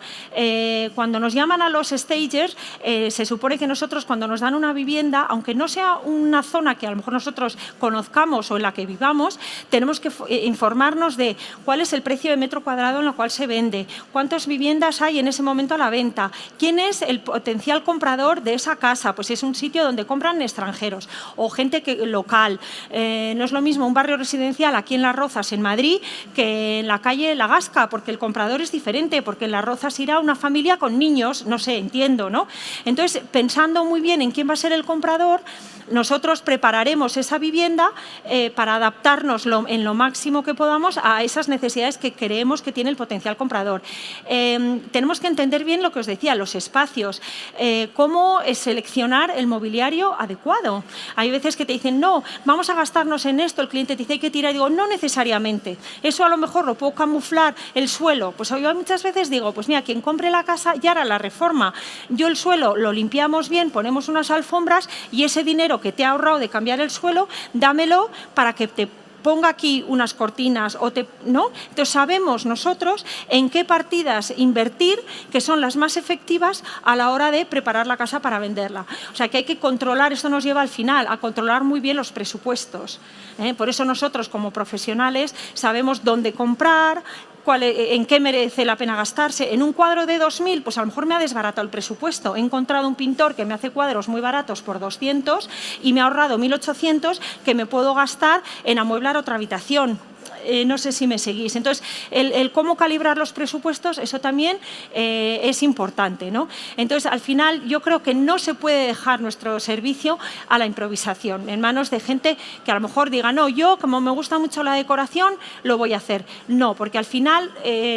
Cuando nos llaman a los stagers, se supone que nosotros, cuando nos dan una vivienda, aunque no sea una zona que a lo mejor nosotros conozcamos o en la que vivamos, tenemos que informarnos de cuál es el precio de metro cuadrado en el cual se vende, cuántas viviendas hay en ese momento a la venta, quién es el potencial comprador de esa casa, pues es un sitio donde compran extranjeros o gente local. No es lo mismo un barrio residencial aquí en Las Rozas, en Madrid, que en la calle La Gasca, porque el comprador es diferente, porque en Las Rozas irá una familia con niños, no sé, entiendo, ¿no? Entonces, pensando muy bien en quién va a ser el comprador, nosotros prepararemos esa vivienda para adaptarnos en lo máximo que podamos a esas necesidades que creemos que tiene el potencial comprador. Tenemos que entender bien lo que os decía, los espacios, cómo seleccionar el mobiliario adecuado. Hay veces que te dicen, no, vamos a gastarnos en esto, el cliente te dice hay que tirar, y digo, no necesariamente. Eso a lo mejor lo puedo camuflar, el suelo. Pues yo muchas veces digo, pues mira, quien compre la casa ya hará la reforma. Yo el suelo lo limpiamos bien, ponemos unas alfombras y ese dinero que te ha ahorrado de cambiar el suelo, dámelo para que te ponga aquí unas cortinas, ¿no? Entonces sabemos nosotros en qué partidas invertir, que son las más efectivas a la hora de preparar la casa para venderla. O sea que hay que controlar, esto nos lleva al final, a controlar muy bien los presupuestos. Por eso nosotros como profesionales sabemos dónde comprar, en qué merece la pena gastarse. En un cuadro de 2.000, pues a lo mejor me ha desbaratado el presupuesto. He encontrado un pintor que me hace cuadros muy baratos por 200 y me ha ahorrado 1.800 que me puedo gastar en amueblar otra habitación. No sé si me seguís. Entonces, el cómo calibrar los presupuestos, eso también es importante, ¿no? Entonces, al final, yo creo que no se puede dejar nuestro servicio a la improvisación, en manos de gente que a lo mejor diga, no, yo, como me gusta mucho la decoración, lo voy a hacer. No, porque al final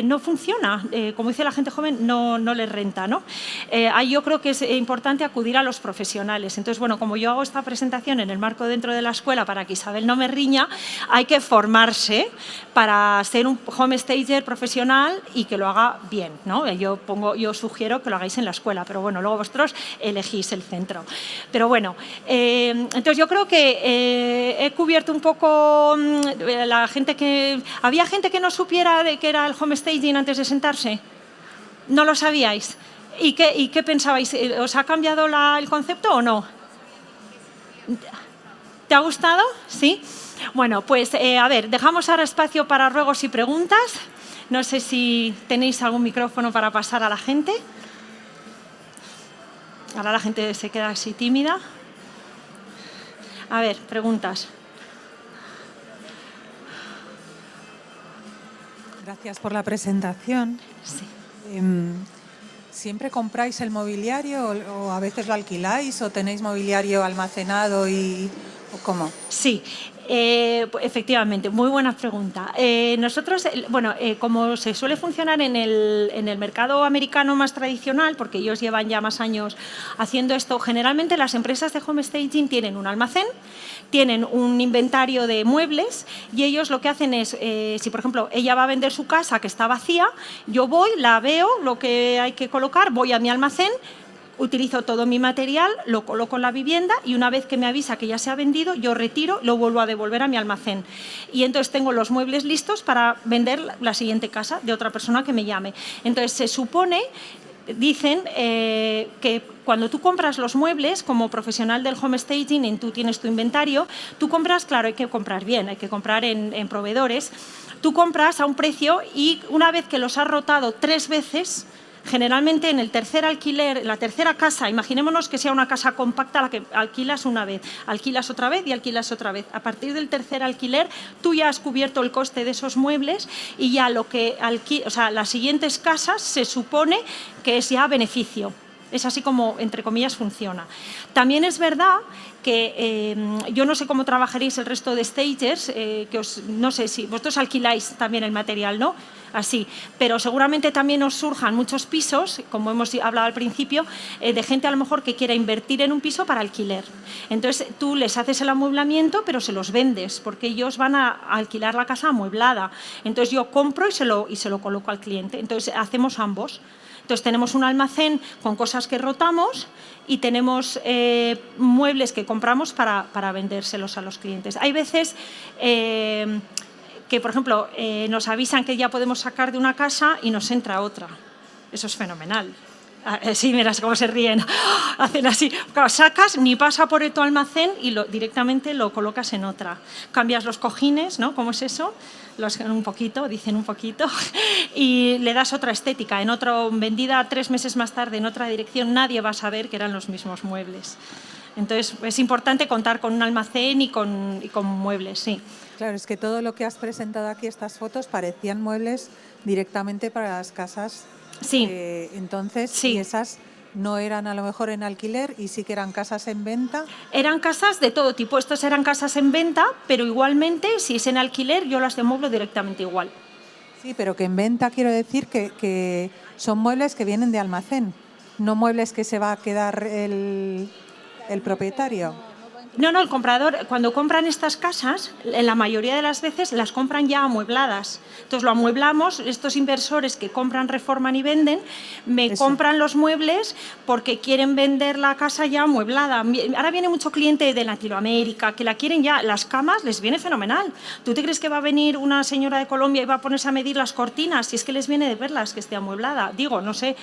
no funciona. Como dice la gente joven, no les renta, ¿no? Yo creo que es importante acudir a los profesionales. Entonces, bueno, como yo hago esta presentación en el marco dentro de la escuela para que Isabel no me riña, hay que formarse para ser un home stager profesional y que lo haga bien, ¿no? Yo sugiero que lo hagáis en la escuela, pero bueno, luego vosotros elegís el centro. Pero bueno, entonces yo creo que he cubierto un poco la gente que... ¿Había gente que no supiera de qué era el home staging antes de sentarse? ¿No lo sabíais? ¿Y qué pensabais? ¿Os ha cambiado el concepto o no? ¿Te ha gustado? ¿Sí? Bueno, pues a ver, dejamos ahora espacio para ruegos y preguntas. No sé si tenéis algún micrófono para pasar a la gente. Ahora la gente se queda así tímida. A ver, preguntas. Gracias por la presentación. Sí. ¿Siempre compráis el mobiliario o a veces lo alquiláis o tenéis mobiliario almacenado o cómo? Sí, efectivamente, muy buena pregunta. Nosotros, como se suele funcionar en el mercado americano más tradicional, porque ellos llevan ya más años haciendo esto, generalmente las empresas de home staging tienen un almacén, tienen un inventario de muebles y ellos lo que hacen es, si por ejemplo ella va a vender su casa que está vacía, yo voy, la veo, lo que hay que colocar, voy a mi almacén, utilizo todo mi material, lo coloco en la vivienda y una vez que me avisa que ya se ha vendido, yo retiro, lo vuelvo a devolver a mi almacén. Y entonces tengo los muebles listos para vender la siguiente casa de otra persona que me llame. Entonces se supone, dicen que cuando tú compras los muebles, como profesional del home staging, y tú tienes tu inventario, tú compras, claro, hay que comprar bien, hay que comprar en proveedores, tú compras a un precio y una vez que los has rotado 3 veces, generalmente en el tercer alquiler, la tercera casa, imaginémonos que sea una casa compacta la que alquilas una vez, alquilas otra vez y alquilas otra vez. A partir del tercer alquiler, tú ya has cubierto el coste de esos muebles y ya las siguientes casas se supone que es ya beneficio. Es así como, entre comillas, funciona. También es verdad que yo no sé cómo trabajaréis el resto de stagers, no sé si vosotros alquiláis también el material, ¿no? Así, pero seguramente también os surjan muchos pisos, como hemos hablado al principio, de gente a lo mejor que quiera invertir en un piso para alquiler. Entonces tú les haces el amueblamiento, pero se los vendes, porque ellos van a alquilar la casa amueblada. Entonces yo compro y se lo coloco al cliente. Entonces hacemos ambos. Entonces tenemos un almacén con cosas que rotamos y tenemos muebles que compramos para vendérselos a los clientes. Hay veces que, por ejemplo, nos avisan que ya podemos sacar de una casa y nos entra otra. Eso es fenomenal. Sí, miras cómo se ríen. Hacen así. Claro, sacas, ni pasa por tu almacén y directamente lo colocas en otra. Cambias los cojines, ¿no? ¿Cómo es eso? Dicen un poquito, y le das otra estética. Vendida 3 meses más tarde en otra dirección, nadie va a saber que eran los mismos muebles. Entonces, es importante contar con un almacén y con muebles, sí. Claro, es que todo lo que has presentado aquí, estas fotos, parecían muebles directamente para las casas. Sí. Entonces, sí. ¿Y esas no eran a lo mejor en alquiler y sí que eran casas en venta? Eran casas de todo tipo. Estos eran casas en venta, pero igualmente, si es en alquiler, yo las demueblo directamente igual. Sí, pero que en venta quiero decir que son muebles que vienen de almacén, no muebles que se va a quedar el propietario. No, el comprador, cuando compran estas casas, en la mayoría de las veces las compran ya amuebladas. Entonces lo amueblamos, estos inversores que compran, reforman y venden, compran los muebles porque quieren vender la casa ya amueblada. Ahora viene mucho cliente de Latinoamérica que la quieren ya, las camas les viene fenomenal. ¿Tú te crees que va a venir una señora de Colombia y va a ponerse a medir las cortinas? Si es que les viene de verlas que esté amueblada. Digo, no sé,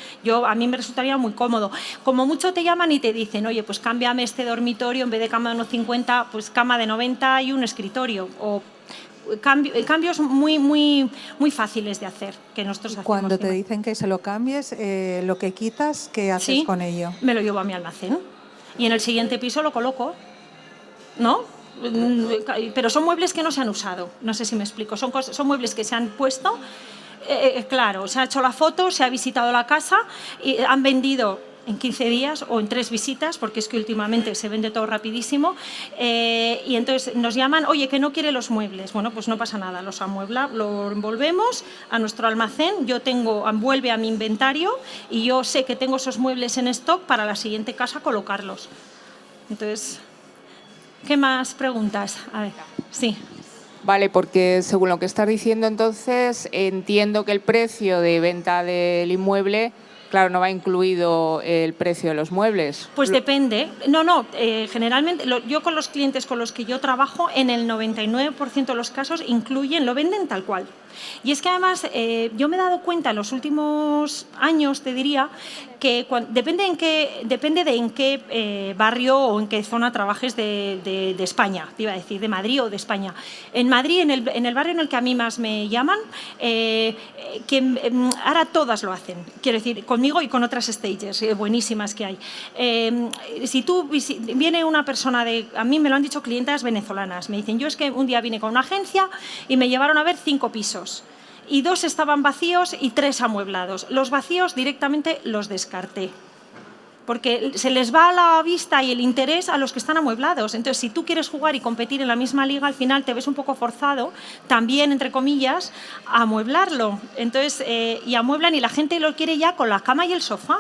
a mí me resultaría muy cómodo. Como mucho te llaman y te dicen, oye, pues cámbiame este dormitorio, en vez de cama de 50, pues cama de 90 y un escritorio, o cambios muy fáciles de hacer que nosotros hacemos. Cuando te dicen que se lo cambies, lo que quitas, ¿qué haces con ello? Me lo llevo a mi almacén y en el siguiente piso lo coloco, ¿no? Pero son muebles que no se han usado, no sé si me explico, son muebles que se han puesto, claro, se ha hecho la foto, se ha visitado la casa y han vendido en 15 días o en 3 visitas, porque es que últimamente se vende todo rapidísimo, y entonces nos llaman, oye, que no quiere los muebles. Bueno, pues no pasa nada, los lo envolvemos a nuestro almacén, envuelve a mi inventario y yo sé que tengo esos muebles en stock para la siguiente casa colocarlos. Entonces, ¿qué más preguntas? A ver, sí. Vale, porque según lo que estás diciendo, entonces, entiendo que el precio de venta del inmueble, claro, no va incluido el precio de los muebles. Pues depende. Generalmente yo con los clientes con los que yo trabajo, en el 99% de los casos lo venden tal cual. Y es que además yo me he dado cuenta en los últimos años, te diría, que depende de en qué barrio o en qué zona trabajes de España, te iba a decir, de Madrid o de España. En Madrid, en el barrio en el que a mí más me llaman, ahora todas lo hacen, quiero decir, conmigo y con otras stagers buenísimas que hay. Viene una persona a mí me lo han dicho clientas venezolanas, me dicen, yo es que un día vine con una agencia y me llevaron a ver 5 pisos. y 2 estaban vacíos y 3 amueblados. Los vacíos directamente los descarté, porque se les va la vista y el interés a los que están amueblados. Entonces, si tú quieres jugar y competir en la misma liga, al final te ves un poco forzado, también, entre comillas, a amueblarlo. Entonces, y amueblan y la gente lo quiere ya con la cama y el sofá.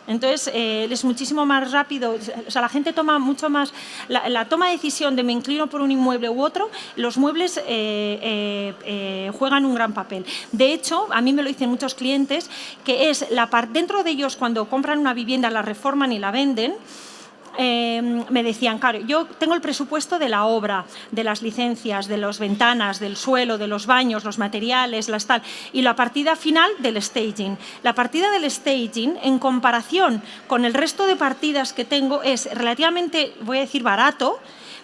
Entonces, es muchísimo más rápido, o sea, la gente toma mucho más, la toma de decisión de me inclino por un inmueble u otro, los muebles juegan un gran papel. De hecho, a mí me lo dicen muchos clientes, que es dentro de ellos cuando compran una vivienda, la reforman y la venden, me decían, claro, yo tengo el presupuesto de la obra, de las licencias, de las ventanas, del suelo, de los baños, los materiales, las tal, y la partida final del staging. La partida del staging, en comparación con el resto de partidas que tengo, es relativamente, voy a decir, barato,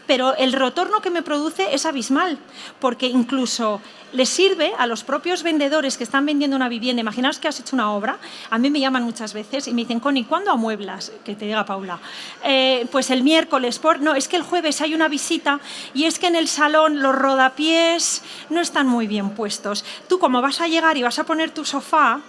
pero el retorno que me produce es abismal, porque incluso les sirve a los propios vendedores que están vendiendo una vivienda. Imaginaos que has hecho una obra, a mí me llaman muchas veces y me dicen, Connie, ¿cuándo amueblas? Que te diga Paula. Pues el miércoles, no, es que el jueves hay una visita y es que en el salón los rodapiés no están muy bien puestos. Tú, como vas a llegar y vas a poner tu sofá,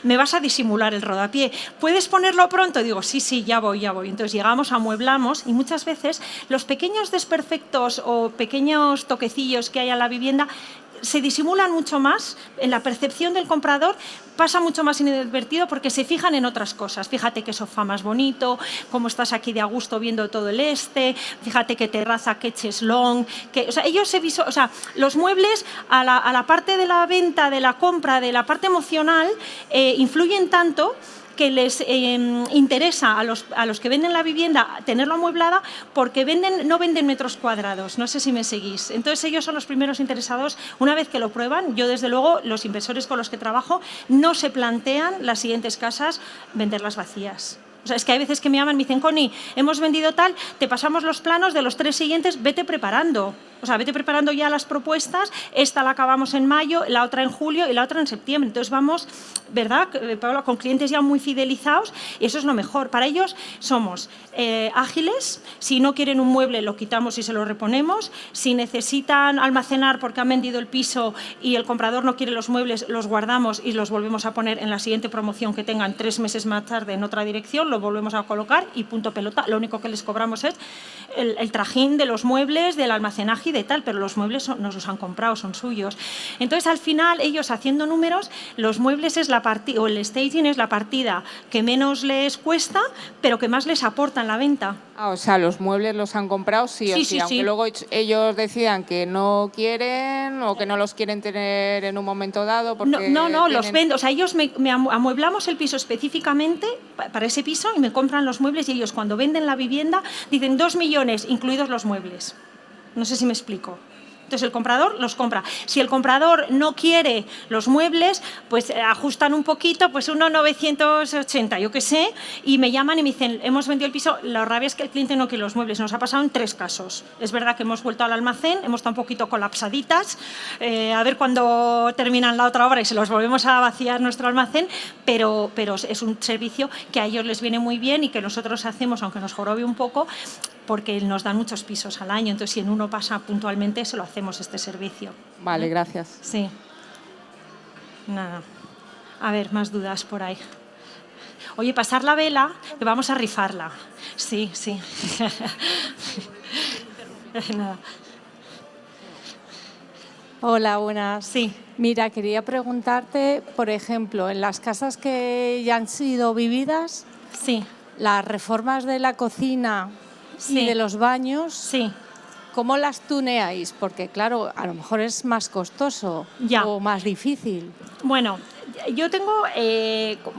me vas a disimular el rodapié. ¿Puedes ponerlo pronto? Y digo, sí, ya voy. Entonces llegamos, amueblamos y muchas veces los pequeños desperfectos o pequeños toquecillos que hay a la vivienda se disimulan mucho más en la percepción del comprador, pasa mucho más inadvertido porque se fijan en otras cosas. Fíjate qué sofá más bonito, cómo estás aquí de a gusto viendo todo el fíjate qué terraza, qué cheslón, o sea, ellos los muebles a la parte de la venta, de la compra, de la parte emocional, influyen tanto que les interesa a los que venden la vivienda tenerlo amueblada porque no venden metros cuadrados, no sé si me seguís. Entonces ellos son los primeros interesados. Una vez que lo prueban, yo desde luego, los inversores con los que trabajo no se plantean las siguientes casas venderlas vacías. O sea, es que hay veces que me llaman y me dicen, Connie, hemos vendido tal, te pasamos los planos de los 3 siguientes, vete preparando. O sea, vete preparando ya las propuestas, esta la acabamos en mayo, la otra en julio y la otra en septiembre. Entonces vamos, ¿verdad, Paula? Con clientes ya muy fidelizados y eso es lo mejor. Para ellos somos ágiles, si no quieren un mueble lo quitamos y se lo reponemos, si necesitan almacenar porque han vendido el piso y el comprador no quiere los muebles, los guardamos y los volvemos a poner en la siguiente promoción que tengan 3 meses más tarde en otra dirección, lo volvemos a colocar y punto pelota. Lo único que les cobramos es el trajín de los muebles, del almacenaje y de tal, pero los muebles nos los han comprado, son suyos. Entonces, al final, ellos haciendo números, los muebles es la partida, o el staging es la partida que menos les cuesta, pero que más les aporta en la venta. O sea, los muebles los han comprado sí o sí, aunque luego ellos decidan que no quieren o que no los quieren tener en un momento dado. Porque no, los vendo. O sea, ellos me amueblamos el piso específicamente para ese piso y me compran los muebles y ellos cuando venden la vivienda dicen 2 millones, incluidos los muebles. No sé si me explico. Entonces el comprador los compra. Si el comprador no quiere los muebles, pues ajustan un poquito, pues 1,980, yo qué sé, y me llaman y me dicen, hemos vendido el piso, la rabia es que el cliente no quiere los muebles. Nos ha pasado en 3 casos. Es verdad que hemos vuelto al almacén, hemos estado un poquito colapsaditas, a ver cuándo terminan la otra obra y se los volvemos a vaciar nuestro almacén, pero es un servicio que a ellos les viene muy bien y que nosotros hacemos, aunque nos jorobe un poco, porque nos dan muchos pisos al año, entonces si en uno pasa puntualmente se lo hacemos este servicio. Vale, gracias. Sí. Nada. A ver, más dudas por ahí. Oye, pasar la vela, que vamos a rifarla. Sí. Nada. Hola, buenas. Sí. Mira, quería preguntarte, por ejemplo, en las casas que ya han sido vividas, Sí. las reformas de la cocina y de los baños, Sí. ¿cómo las tuneáis? Porque, claro, a lo mejor es más costoso o más difícil. Bueno, yo tengo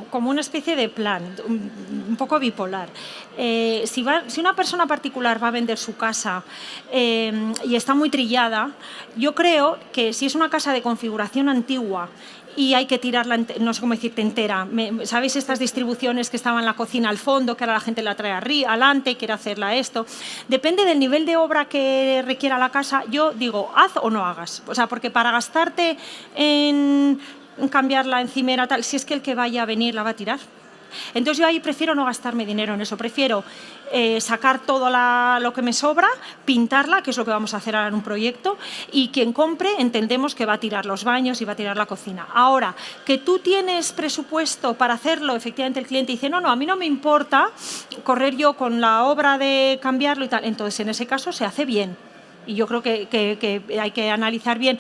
como una especie de plan, un poco bipolar. Si una persona particular va a vender su casa y está muy trillada, yo creo que si es una casa de configuración antigua y hay que tirarla, no sé cómo decirte, entera. ¿Sabéis estas distribuciones que estaban en la cocina al fondo, que ahora la gente la trae adelante, quiere hacerla esto? Depende del nivel de obra que requiera la casa. Yo digo, haz o no hagas. O sea, porque para gastarte en cambiar la encimera, tal, si es que el que vaya a venir la va a tirar. Entonces yo ahí prefiero no gastarme dinero en eso, prefiero sacar todo lo que me sobra, pintarla, que es lo que vamos a hacer ahora en un proyecto, y quien compre entendemos que va a tirar los baños y va a tirar la cocina. Ahora, que tú tienes presupuesto para hacerlo, efectivamente el cliente dice, no, a mí no me importa correr yo con la obra de cambiarlo y tal, entonces en ese caso se hace bien. Y yo creo que hay que analizar bien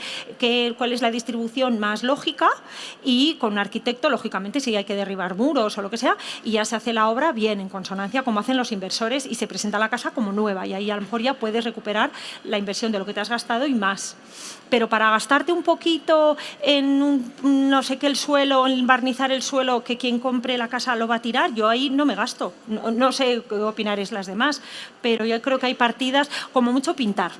cuál es la distribución más lógica y con un arquitecto, lógicamente, si hay que derribar muros o lo que sea, y ya se hace la obra bien, en consonancia, como hacen los inversores, y se presenta la casa como nueva. Y ahí a lo mejor ya puedes recuperar la inversión de lo que te has gastado y más. Pero para gastarte un poquito en no sé qué el suelo, en barnizar el suelo, que quien compre la casa lo va a tirar, yo ahí no me gasto. No sé qué opinaréis las demás, pero yo creo que hay partidas, como mucho pintar.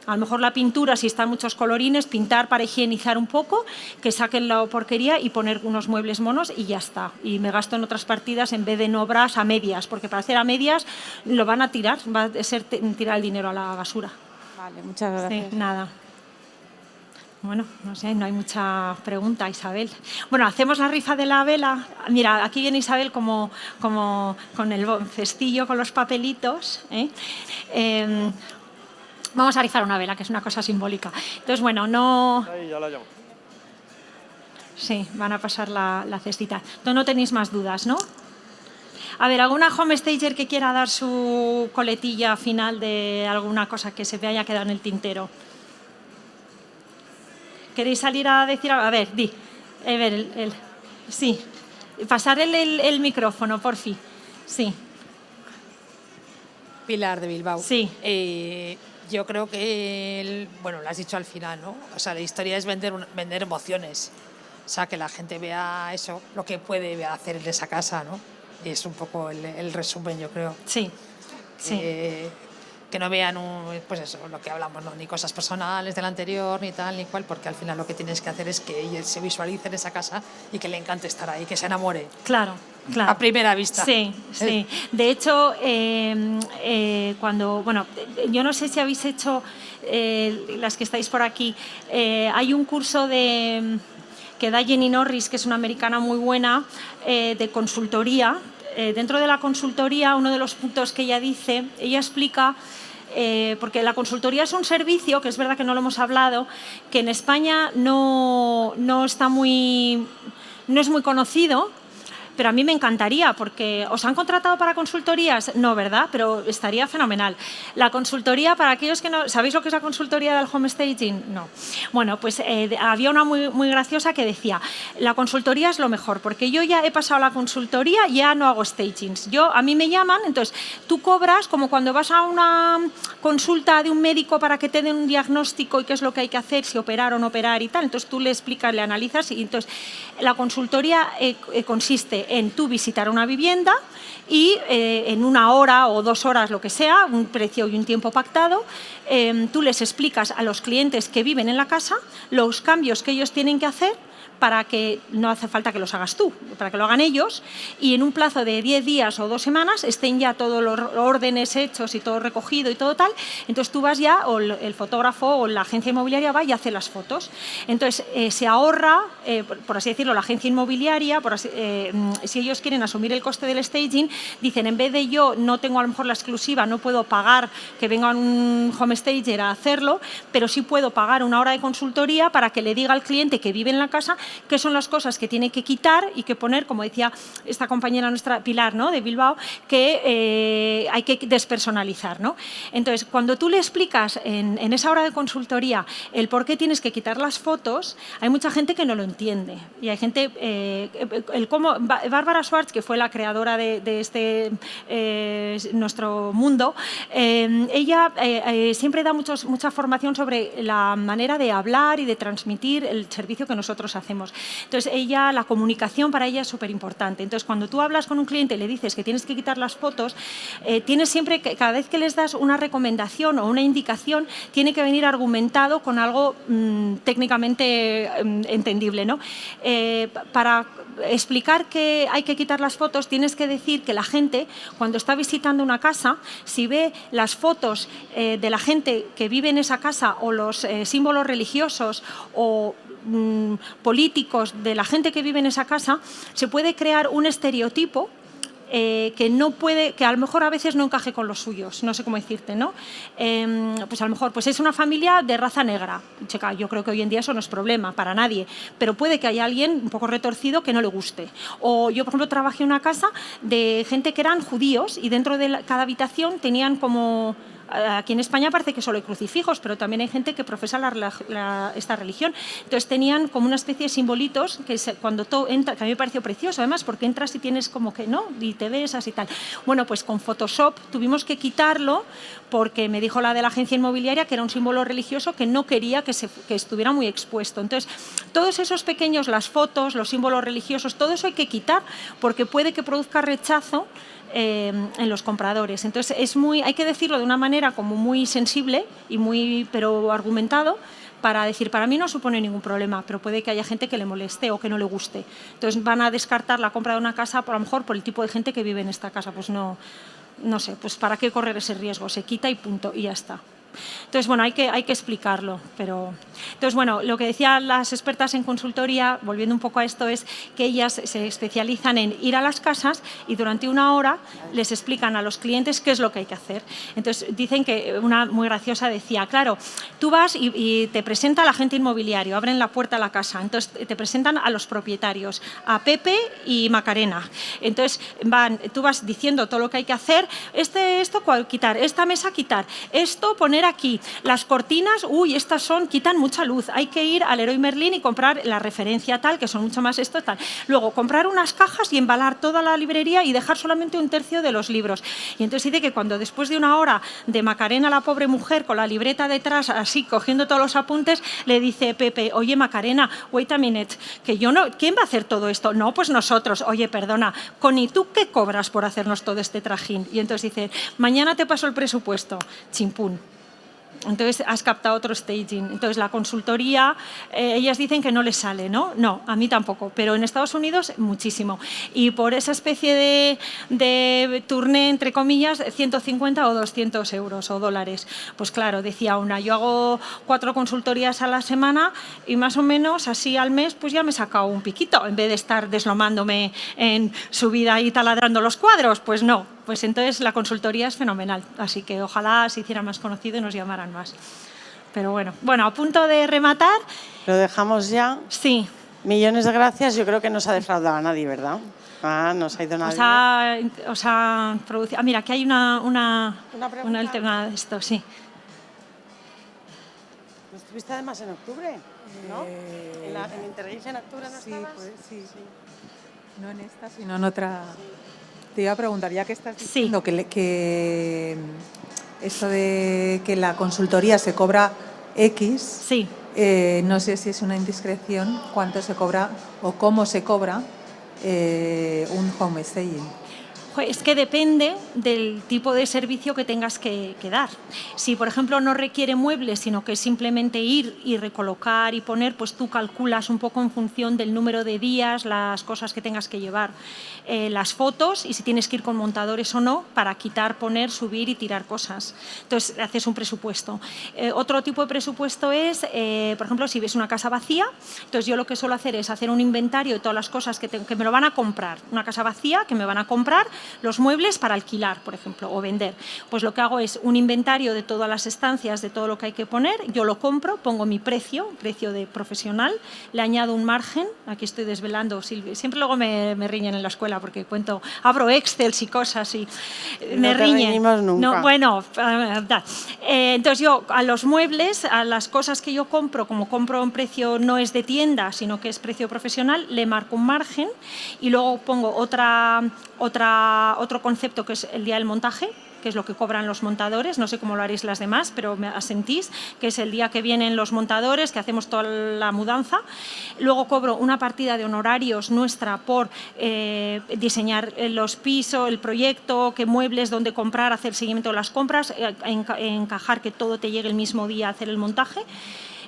A lo mejor la pintura, si están muchos colorines, pintar para higienizar un poco, que saquen la porquería y poner unos muebles monos y ya está. Y me gasto en otras partidas en vez de en obras a medias, porque para hacer a medias lo van a tirar, va a ser tirar el dinero a la basura. Vale, muchas gracias. Sí, nada. Bueno, no sé, no hay mucha pregunta, Isabel. Bueno, hacemos la rifa de la vela. Mira, aquí viene Isabel como con el cestillo, con los papelitos, vamos a rifar una vela, que es una cosa simbólica. Entonces, bueno, no... Ahí, ya la llamo. Sí, van a pasar la cestita. Entonces, no tenéis más dudas, ¿no? A ver, ¿alguna homestager que quiera dar su coletilla final de alguna cosa que se me haya quedado en el tintero? ¿Queréis salir a decir algo? A ver, di. A ver, sí. Pasar el micrófono, por fin. Sí. Pilar de Bilbao. Sí. Yo creo que, bueno, lo has dicho al final, ¿no? O sea, la historia es vender emociones. O sea, que la gente vea eso, lo que puede hacer en esa casa, ¿no? Y es un poco el resumen, yo creo. Sí, sí. Que no vean, pues eso, lo que hablamos, ¿no? Ni cosas personales del anterior, ni tal, ni cual, porque al final lo que tienes que hacer es que ella se visualice en esa casa y que le encante estar ahí, que se enamore. Claro, claro. A primera vista. Sí, sí. De hecho, bueno, yo no sé si habéis hecho, las que estáis por aquí, hay un curso que da Jenny Norris, que es una americana muy buena, de consultoría. Dentro de la consultoría, uno de los puntos que ella dice, ella explica, porque la consultoría es un servicio, que es verdad que no lo hemos hablado, que en España no es muy conocido, pero a mí me encantaría, porque ¿os han contratado para consultorías? No, ¿verdad? Pero estaría fenomenal. La consultoría, para aquellos que no... ¿Sabéis lo que es la consultoría del homestaging? No. Bueno, pues había una muy graciosa que decía, la consultoría es lo mejor, porque yo ya he pasado la consultoría, ya no hago stagings. A mí me llaman, entonces tú cobras como cuando vas a una consulta de un médico para que te den un diagnóstico y qué es lo que hay que hacer, si operar o no operar y tal. Entonces tú le explicas, le analizas y entonces la consultoría consiste en tú visitar una vivienda y en 1 hora o 2 horas, lo que sea, un precio y un tiempo pactado, tú les explicas a los clientes que viven en la casa los cambios que ellos tienen que hacer para que no hace falta que los hagas tú, para que lo hagan ellos, y en un plazo de 10 días o 2 semanas estén ya todos los órdenes hechos y todo recogido y todo tal. Entonces tú vas ya, o el fotógrafo o la agencia inmobiliaria va y hace las fotos. Entonces se ahorra, por así decirlo, la agencia inmobiliaria, si ellos quieren asumir el coste del staging, dicen, en vez de yo no tengo a lo mejor la exclusiva, no puedo pagar que venga un homestager a hacerlo, pero sí puedo pagar 1 hora de consultoría para que le diga al cliente que vive en la casa qué son las cosas que tiene que quitar y que poner, como decía esta compañera nuestra, Pilar, ¿no?, de Bilbao, que hay que despersonalizar, ¿no? Entonces, cuando tú le explicas en esa hora de consultoría el por qué tienes que quitar las fotos, hay mucha gente que no lo entiende. Y hay gente, Bárbara Schwartz, que fue la creadora de este nuestro mundo, ella siempre da mucha formación sobre la manera de hablar y de transmitir el servicio que nosotros hacemos. Entonces, la comunicación para ella es súper importante. Entonces, cuando tú hablas con un cliente y le dices que tienes que quitar las fotos, tienes siempre que, cada vez que les das una recomendación o una indicación, tiene que venir argumentado con algo técnicamente entendible, ¿no? Para explicar que hay que quitar las fotos, tienes que decir que la gente, cuando está visitando una casa, si ve las fotos de la gente que vive en esa casa o los símbolos religiosos o políticos de la gente que vive en esa casa, se puede crear un estereotipo que a lo mejor a veces no encaje con los suyos, no sé cómo decirte, ¿no? Pues a lo mejor pues es una familia de raza negra. Checa, yo creo que hoy en día eso no es problema para nadie, pero puede que haya alguien un poco retorcido que no le guste. O yo, por ejemplo, trabajé en una casa de gente que eran judíos y dentro de cada habitación tenían como... Aquí en España parece que solo hay crucifijos, pero también hay gente que profesa esta religión. Entonces tenían como una especie de simbolitos que cuando tú entras, que a mí me pareció precioso además, porque entras y tienes como que, ¿no? Y te besas y tal. Bueno, pues con Photoshop tuvimos que quitarlo porque me dijo la de la agencia inmobiliaria que era un símbolo religioso que no quería que estuviera muy expuesto. Entonces, todos esos pequeños, las fotos, los símbolos religiosos, todo eso hay que quitar porque puede que produzca rechazo en los compradores. Entonces hay que decirlo de una manera como muy sensible y pero argumentado, para decir, para mí no supone ningún problema, pero puede que haya gente que le moleste o que no le guste. Entonces van a descartar la compra de una casa, a lo mejor por el tipo de gente que vive en esta casa. Pues no sé, pues para qué correr ese riesgo, se quita y punto, y ya está. Entonces, bueno, hay que explicarlo. Entonces, bueno, lo que decían las expertas en consultoría, volviendo un poco a esto, es que ellas se especializan en ir a las casas y durante una hora les explican a los clientes qué es lo que hay que hacer. Entonces, dicen que una muy graciosa decía, claro, tú vas y te presenta el agente inmobiliario, abren la puerta a la casa, entonces te presentan a los propietarios, a Pepe y Macarena. Entonces, tú vas diciendo todo lo que hay que hacer, esto quitar, esta mesa quitar, esto poner aquí, las cortinas, estas quitan mucha luz, hay que ir al Leroy Merlin y comprar la referencia tal, que son mucho más esto, tal. Luego, comprar unas cajas y embalar toda la librería y dejar solamente un tercio de los libros. Y entonces dice que cuando después de una hora de Macarena, la pobre mujer, con la libreta detrás, así, cogiendo todos los apuntes, le dice Pepe, oye, Macarena, wait a minute, que yo no, ¿quién va a hacer todo esto? No, pues nosotros. Oye, perdona, Connie, ¿tú qué cobras por hacernos todo este trajín? Y entonces dice, mañana te paso el presupuesto. Chimpún. Entonces has captado otro staging. Entonces la consultoría, ellas dicen que no les sale, ¿no? No, a mí tampoco, pero en Estados Unidos muchísimo. Y por esa especie de turné, entre comillas, 150 o 200 euros o dólares. Pues claro, decía una, yo hago 4 consultorías a la semana y más o menos así al mes pues ya me he sacado un piquito, en vez de estar deslomándome en subida y taladrando los cuadros, pues no. Pues entonces la consultoría es fenomenal, así que ojalá se hiciera más conocido y nos llamaran más. Pero bueno, a punto de rematar. Lo dejamos ya. Sí. Millones de gracias. Yo creo que no se ha defraudado a nadie, ¿verdad? No se ha ido nadie. Os ha producido... mira, aquí hay una tema de esto, sí. ¿No estuviste además en octubre? ¿No? ¿En Interguis en octubre no estabas? Pues, sí. No en esta, sino en otra... Sí. Te iba a preguntar, ya que estás diciendo que esto de que la consultoría se cobra X, sí. No sé si es una indiscreción, cuánto se cobra o cómo se cobra un home staging. Es que depende del tipo de servicio que tengas que dar. Si, por ejemplo, no requiere muebles, sino que es simplemente ir y recolocar y poner, pues tú calculas un poco en función del número de días, las cosas que tengas que llevar, las fotos y si tienes que ir con montadores o no para quitar, poner, subir y tirar cosas. Entonces, haces un presupuesto. Otro tipo de presupuesto es, por ejemplo, si ves una casa vacía, entonces yo lo que suelo hacer es hacer un inventario de todas las cosas que me lo van a comprar. Una casa vacía que me van a comprar, los muebles para alquilar, por ejemplo, o vender. Pues lo que hago es un inventario de todas las estancias, de todo lo que hay que poner, yo lo compro, pongo mi precio de profesional, le añado un margen, aquí estoy desvelando, siempre luego me riñen en la escuela porque abro Excel y cosas y me riñen. Nunca. No, bueno, entonces yo a los muebles, a las cosas que yo compro, como compro en precio no es de tienda, sino que es precio profesional, le marco un margen y luego pongo otro concepto que es el día del montaje, que es lo que cobran los montadores, no sé cómo lo haréis las demás, pero me asentís, que es el día que vienen los montadores, que hacemos toda la mudanza. Luego cobro una partida de honorarios nuestra por diseñar los pisos, el proyecto, qué muebles, dónde comprar, hacer seguimiento de las compras, encajar que todo te llegue el mismo día a hacer el montaje.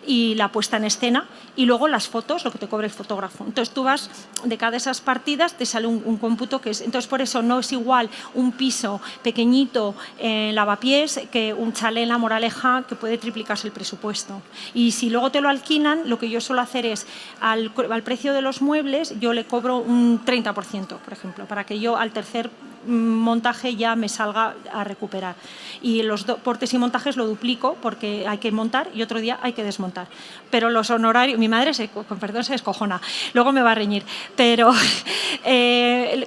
y la puesta en escena, y luego las fotos, lo que te cobra el fotógrafo. Entonces tú vas, de cada esas partidas te sale un cómputo que es, entonces por eso no es igual un piso pequeñito en Lavapiés que un chalet en La Moraleja, que puede triplicarse el presupuesto. Y si luego te lo alquilan, lo que yo suelo hacer es, al precio de los muebles, yo le cobro un 30%, por ejemplo, para que yo al tercer montaje ya me salga a recuperar. Y los portes y montajes lo duplico porque hay que montar y otro día hay que desmontar. Pero los honorarios, mi madre, con perdón, se descojona, luego me va a reñir, pero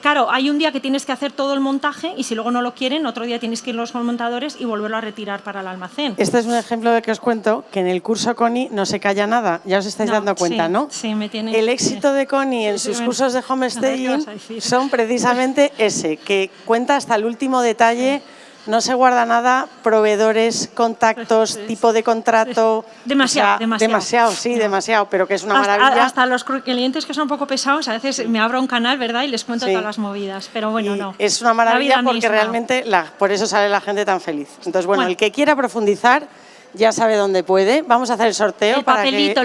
claro, hay un día que tienes que hacer todo el montaje y si luego no lo quieren, otro día tienes que ir los montadores y volverlo a retirar para el almacén. Este es un ejemplo de que os cuento que en el curso Connie no se calla nada, ya os estáis dando cuenta, sí, ¿no? Sí, me tiene. El éxito de Connie en sus cursos de homestaging son precisamente ese, que cuenta hasta el último detalle, no se guarda nada, proveedores, contactos, tipo de contrato. Demasiado, demasiado, pero que es una maravilla. Hasta los clientes que son un poco pesados, a veces me abro un canal, ¿verdad? Y les cuento todas las movidas, pero bueno, no. Es una maravilla porque realmente por eso sale la gente tan feliz. Entonces, bueno, el que quiera profundizar ya sabe dónde puede. Vamos a hacer el sorteo el papelito,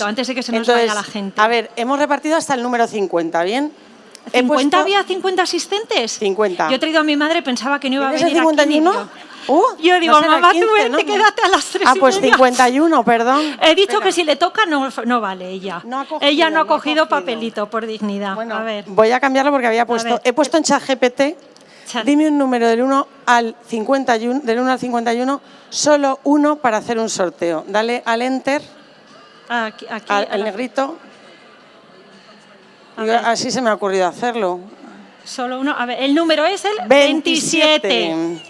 antes de que se nos vaya la gente. A ver, hemos repartido hasta el número 50, ¿bien? ¿50 había 50 asistentes? 50. Yo he traído a mi madre, pensaba que no iba a venir. ¿Es el 51? Yo digo, no mamá, 15, tú vente, ¿no? quédate a las 3:30. Ah, pues 51, perdón. He dicho que si le toca no vale ella. Ella no ha cogido papelito por dignidad. Bueno, a ver. voy a cambiarlo porque había puesto, he puesto en ChatGPT, dime un número del 1 al 51, solo uno para hacer un sorteo. Dale al Enter, Aquí al negrito. Y así se me ha ocurrido hacerlo. Solo uno. A ver, el número es el 27.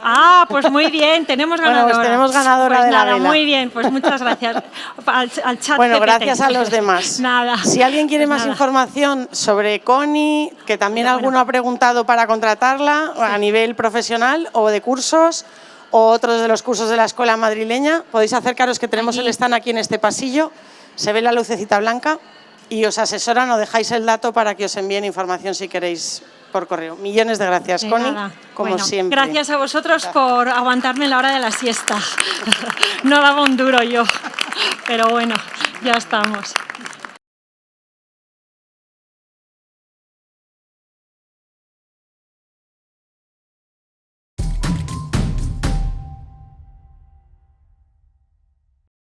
Ah, pues muy bien, tenemos ganadora. Bueno, pues tenemos ganadora de la vela. Muy bien, pues muchas gracias al chat. Bueno, GPT. gracias a los demás. Nada. Si alguien quiere más información sobre Connie, que también alguno ha preguntado para contratarla a nivel profesional o de cursos, o otros de los cursos de la escuela madrileña, podéis acercaros, que tenemos el stand aquí en este pasillo, se ve la lucecita blanca y os asesoran o dejáis el dato para que os envíen información si queréis por correo. Millones de gracias, Connie, como siempre. Gracias a vosotros por aguantarme la hora de la siesta. No daba un duro yo, pero bueno, ya estamos.